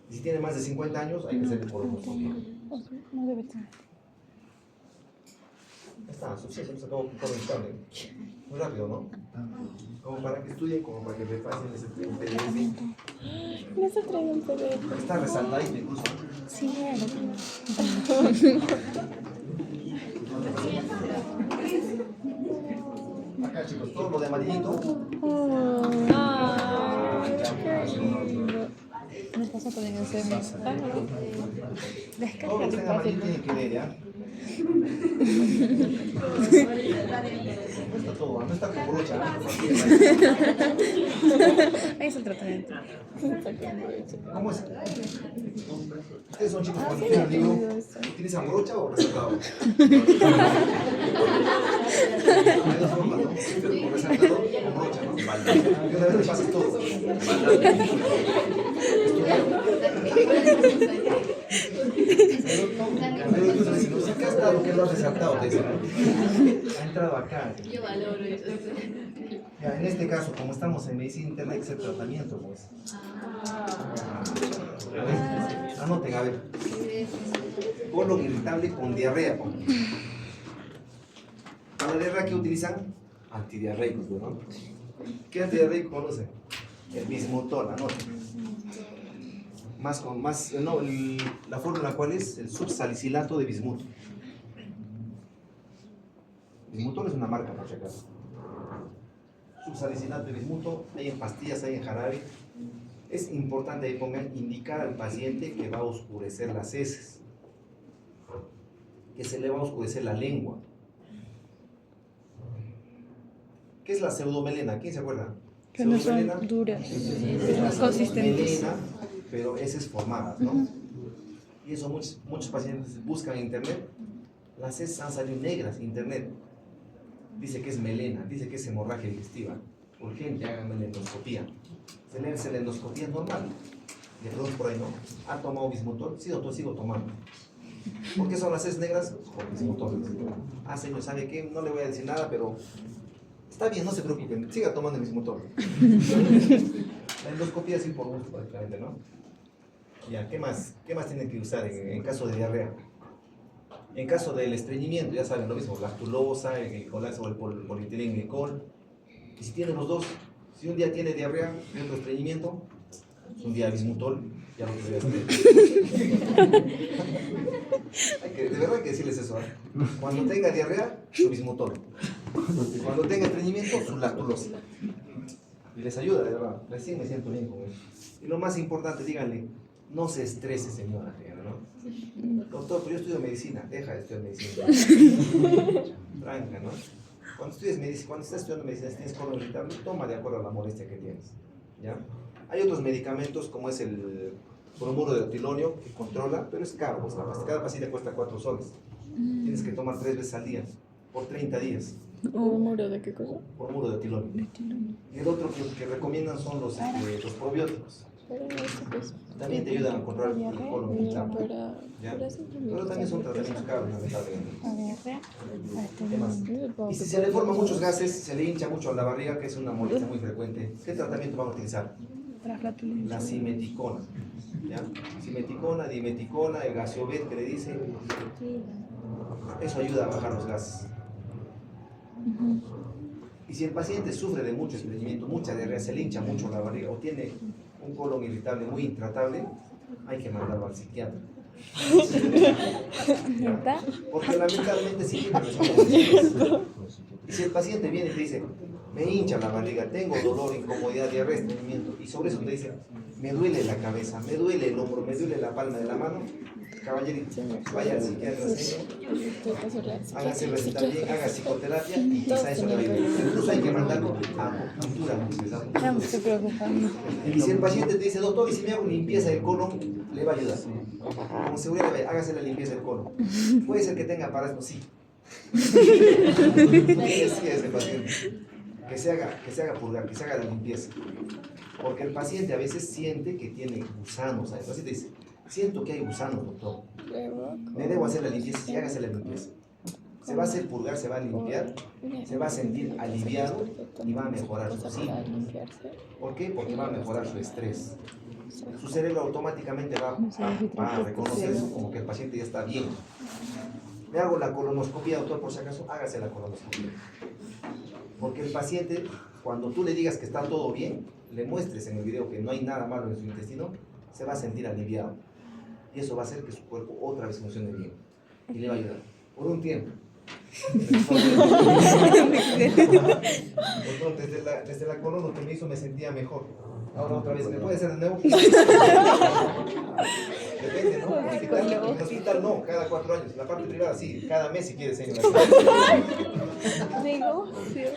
Y si tiene más de 50 años, hay que hacerle colonoscopia. No debe tener. Ya está, suficiente, se acabó con el cable. Muy rápido, ¿no? Como para que estudien, como para que repasen ese PDF. No se trae un PDF. Está resaltadito incluso. Sí, claro. Acá chicos, todo lo de amarillito. Nos pasa también en semis. Todo lo que Descárgale está en amarillo fácil. tiene que leer, ¿ya? No está todo, no está como brocha. Ahí es el tratamiento. ¿Cómo es? Ustedes son chicos cuando tienen el libro, ¿utilizan brocha o resaltado? Hay dos formas, ¿no? O resaltado o brocha, ¿no? Y una vez le pasas todo. Pero incluso si no se ha estado que lo has resaltado, te dicen, ha entrado acá. Yo valoro eso. Ya, en este caso, como estamos en medicina interna, hay que hacer tratamiento, pues. A ver, anoten, a ver. Colon irritable con diarrea. Pues. Para la diarrea, ¿qué utilizan? Antidiarreicos, ¿no? ¿Qué antidiarreico conocen? El bismutol, anoten. La fórmula, ¿cuál es? El subsalicilato de bismuto. Bismutol es una marca, por si acaso. Subsalicilato de bismuto, hay en pastillas, hay en jarabe. Es importante que pongan indicar al paciente que va a oscurecer las heces, que se le va a oscurecer la lengua. ¿Qué es la pseudomelena? ¿Quién se acuerda? Que no son Pseudomelena duras, es la consistentes. melena, pero heces formadas, ¿no? Y eso muchos pacientes buscan en internet. Las heces han salido negras en internet. Dice que es melena, dice que es hemorragia digestiva. Urgente, háganme la endoscopía. Se le hace la endoscopía normal. Le pregunto por ahí, ¿no? ¿Ha tomado bismutol? Sí, doctor, sigo tomando. ¿Por qué son las heces negras? Por bismutol. Ah, señor, ¿sabe qué? No le voy a decir nada, pero está bien, no se preocupen. Siga tomando el bismutol. La endoscopía sí por gusto, prácticamente, ¿no? Ya, ¿qué más tienen que usar en caso de diarrea? En caso del estreñimiento, ya saben lo mismo, lactulosa, el glicolazo o el polietilenglicol. Y si tienen los dos, si un día tiene diarrea y otro estreñimiento, un día bismutol, ya lo que de verdad hay que decirles eso, ¿eh? Cuando tenga diarrea, su bismutol. Cuando tenga estreñimiento, su lactulosa. Y les ayuda, de verdad. Recién me siento bien con eso. Y lo más importante, díganle, no se estrese, señora, ¿no? Doctor, pero yo estudio medicina. Deja de estudiar medicina. Tranca, ¿no? Cuando estás estudiando medicina, si tienes colon irritable, toma de acuerdo a la molestia que tienes, ¿ya? Hay otros medicamentos, como es el bromuro de otilonio, que controla, pero es caro, pues, cada pastilla cuesta 4 soles. Tienes que tomar 3 veces al día, por 30 días. ¿Un muro de qué cosa? Bromuro de otilonio. Y el otro que recomiendan son los probióticos. Para eso, pues. También te ayudan a controlar el colon irritable. Para Pero también son tratamientos caros, lamentablemente. Diarrea. ¿Qué más? Y si se le forman muchos gases, se le hincha mucho la barriga, que es una molestia muy frecuente, ¿qué tratamiento van a utilizar? Para flatulencia. La simeticona. ¿Ya? Simeticona, dimeticona, el gaseobet que le dice. Eso ayuda a bajar los gases. Y si el paciente sufre de mucho estreñimiento, mucha diarrea, se le hincha mucho la barriga o tiene un colon irritable muy intratable, hay que mandarlo al psiquiatra. ¿Verdad? Porque lamentablemente sí tiene respuesta. Y si el paciente viene y te dice, me hincha la barriga, tengo dolor, incomodidad, diarrea, estreñimiento, y sobre eso te dice, me duele la cabeza, me duele el hombro, me duele la palma de la mano, caballerito, vaya al psiquiatra, hágase recetar bien, haga psicoterapia y quizá eso le va a ayudar. Incluso hay que mandarlo a acupuntura. Ya me estoy preocupando. Y si el paciente te dice, doctor, y si me hago limpieza del colon, le va a ayudar. Con seguridad, hágase la limpieza del colon. Puede ser que tenga parásitos, sí. ¿Qué decía ese paciente? Que se haga purgar, que se haga la limpieza. Porque el paciente a veces siente que tiene gusanos. El paciente dice, siento que hay gusanos, doctor. Me debo hacer la limpieza, sí, hágase la limpieza. Se va a hacer purgar, se va a limpiar, se va a sentir aliviado y va a mejorar su síntoma. ¿Por qué? Porque va a mejorar su estrés. Su cerebro automáticamente va a reconocer eso como que el paciente ya está bien. Me hago la colonoscopia, doctor, por si acaso, hágase la colonoscopia. Porque el paciente, cuando tú le digas que está todo bien, le muestres en el video que no hay nada malo en su intestino, se va a sentir aliviado. Y eso va a hacer que su cuerpo otra vez funcione bien. Y le va a ayudar. Por un tiempo. Doctor, desde la colon que me hizo me sentía mejor. Ahora otra vez, ¿me puede hacer de nuevo? Depende, ¿no? En el hospital no, cada 4 años. La parte privada sí, cada mes si quieres, señor. Negocio.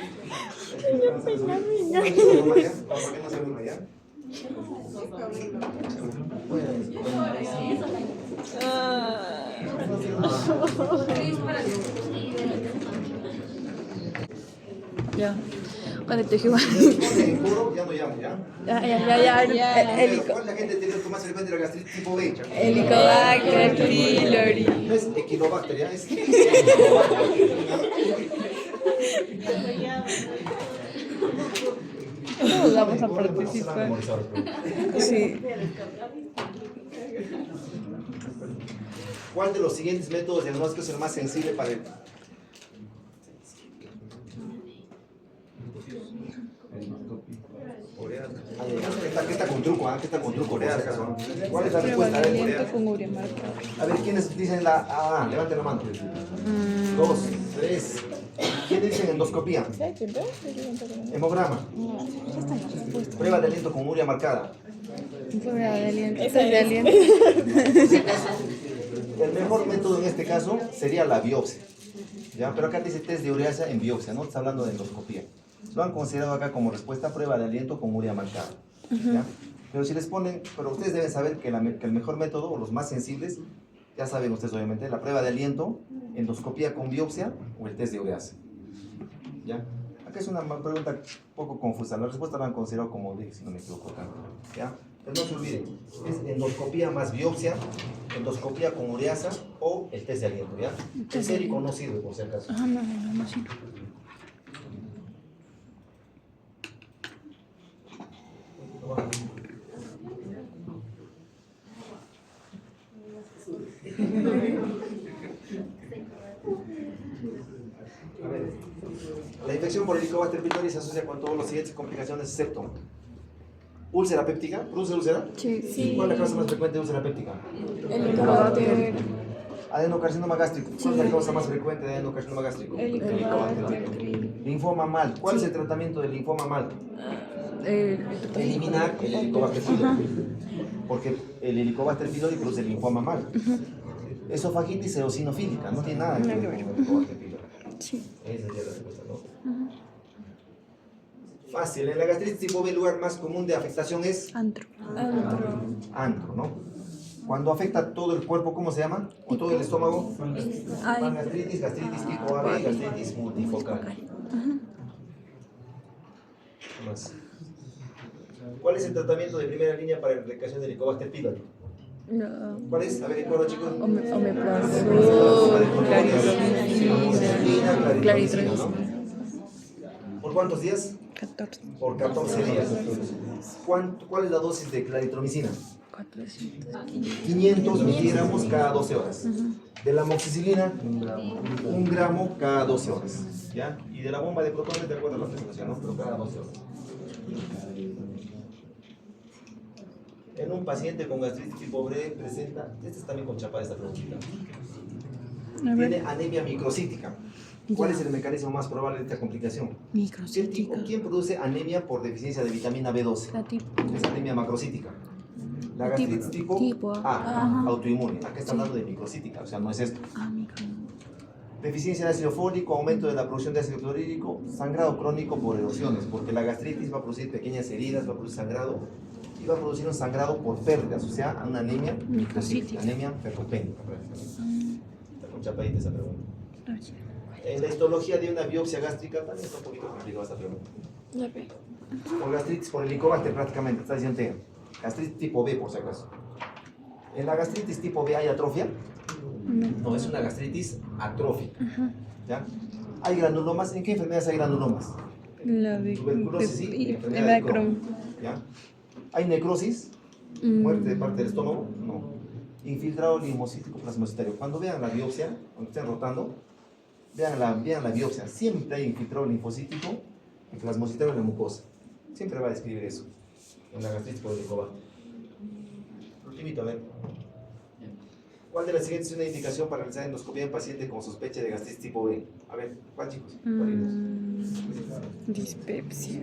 Ya. Cuando te igual. En puro, ya no llamo, ¿ya? ¿Cuál la gente tiene más frecuente la gastritis tipo B? Helicobacter pylori. No es Equilobacter, ya es. Todos vamos a participar. Sí. ¿Cuál de los siguientes métodos diagnósticos es el más sensible para el? Aquí está con truco, aquí está con truco. ¿Cuál es la respuesta? A ver, ¿quiénes dicen la A? Levanten la mano. 2, 3. ¿Quiénes dicen endoscopía? Hemograma. Prueba de aliento con urea marcada. Prueba de aliento. De aliento. El mejor método en este caso sería la biopsia. ¿Ya? Pero acá dice test de ureasa en biopsia, no está hablando de endoscopía. Lo han considerado acá como respuesta prueba de aliento con urea marcada. ¿Ya? Pero si les ponen, pero ustedes deben saber que el mejor método, o los más sensibles, ya saben ustedes obviamente, la prueba de aliento, endoscopía con biopsia o el test de ureasa. ¿Ya? Acá es una pregunta un poco confusa. La respuesta la han considerado como dije, si no me equivoco acá. ¿Ya? Pero no se olviden, es endoscopía más biopsia, endoscopía con ureasa o el test de aliento. ¿Ya? El sérico no sirve por si acaso. No sirve. A ver, la infección por Helicobacter pylori se asocia con todas las siguientes complicaciones, excepto úlcera péptica. ¿Produce úlcera? Sí. ¿Cuál es la causa más frecuente de úlcera péptica? Helicobacter. Adenocarcinoma gástrico. ¿Cuál es la causa más frecuente de adenocarcinoma gástrico? Helicobacter. Linfoma mal. ¿Cuál es el tratamiento del linfoma mal? Eliminar el Helicobacter pylori. Porque el Helicobacter pylori produce el linfoma mal. Esofagitis eosinofílica. No tiene nada que ver con el Helicobacter pylori. Sí. Esa es la respuesta, ¿no? Fácil. En la gastritis tipo B, el lugar más común de afectación es Antro. antro, ¿no? Cuando afecta todo el cuerpo, ¿cómo se llama? ¿O todo el estómago? Gastritis, gastritis tipo AB, gastritis multifocal. ¿Qué más? ¿Cuál es el tratamiento de primera línea para la erradicación del Helicobacter pylori? ¿Cuál es? A ver, ¿recuerdo, chicos? Omeprazol, claritromicina. ¿No? ¿Por cuántos días? 14. Por 14 días. ¿Cuál es la dosis de claritromicina? 500 miligramos cada 12 horas. De la amoxicilina, 1 gramo cada 12 horas. ¿Ya? Y de la bomba de protones, de acuerdo a la presentación, ¿no? Pero cada 12 horas. En un paciente con gastritis tipo B presenta, este está también con chapa esta preguntita. Tiene anemia microcítica. ¿Cuál es el mecanismo más probable de esta complicación? Microcítica. ¿Quién produce anemia por deficiencia de vitamina B12? La tipo. Es anemia macrocítica. La gastritis tipo Ajá. autoinmune. Acá está hablando de microcítica, o sea, no es esto. Ah, micro. Deficiencia de ácido fólico, aumento de la producción de ácido clorhídrico, sangrado crónico por erosiones, porque la gastritis va a producir pequeñas heridas, va a producir sangrado y va a producir un sangrado por pérdidas, o sea, una anemia, Microcítica. anemia ferropénica. Está con chapadita esa pregunta. En la histología de una biopsia gástrica también está un poquito complicada esta pregunta. Ya ve. Por gastritis por helicobacter prácticamente, está diciendo gastritis tipo B por si acaso. En la gastritis tipo B hay atrofia. No, es una gastritis atrófica. ¿Ya? Hay granulomas. ¿En qué enfermedades hay granulomas? La de Tuberculosis y de enfermedad de Crohn. Crohn. ¿Ya? ¿Hay necrosis? ¿Muerte de parte del estómago? No. Infiltrado linfocítico plasmocitario. Cuando vean la biopsia, cuando estén rotando, vean la biopsia. Siempre hay infiltrado linfocítico y plasmocitario en la mucosa. Siempre va a describir eso. En la gastritis por helicobacter. Ultimito, a ver. ¿Cuál de las siguientes es una indicación para realizar endoscopia en paciente con sospecha de gastritis tipo B? A ver, ¿cuál, chicos? Dispepsia.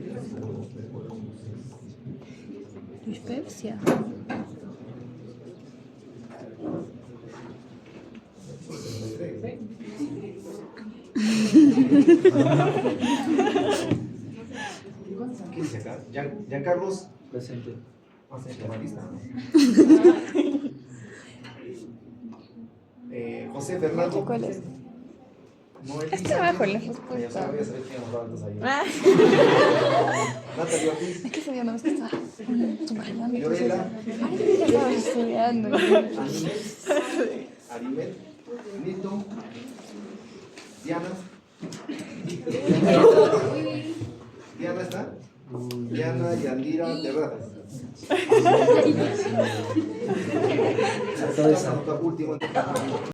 Dispepsia. ¿Quién dice acá? Giancarlos. Presente. José Fernando. ¿Cuál es? Noel Está abajo en la Ya respuesta. voy a saber quién nos va antes ahí. Ah. Natalia Ortiz. Es que ese día no ves que estaba tomando. Fiorella. Ya estaba estudiando. Aribel. Nito. Diana. Diana está. Diana Yandira Terrazas. Último.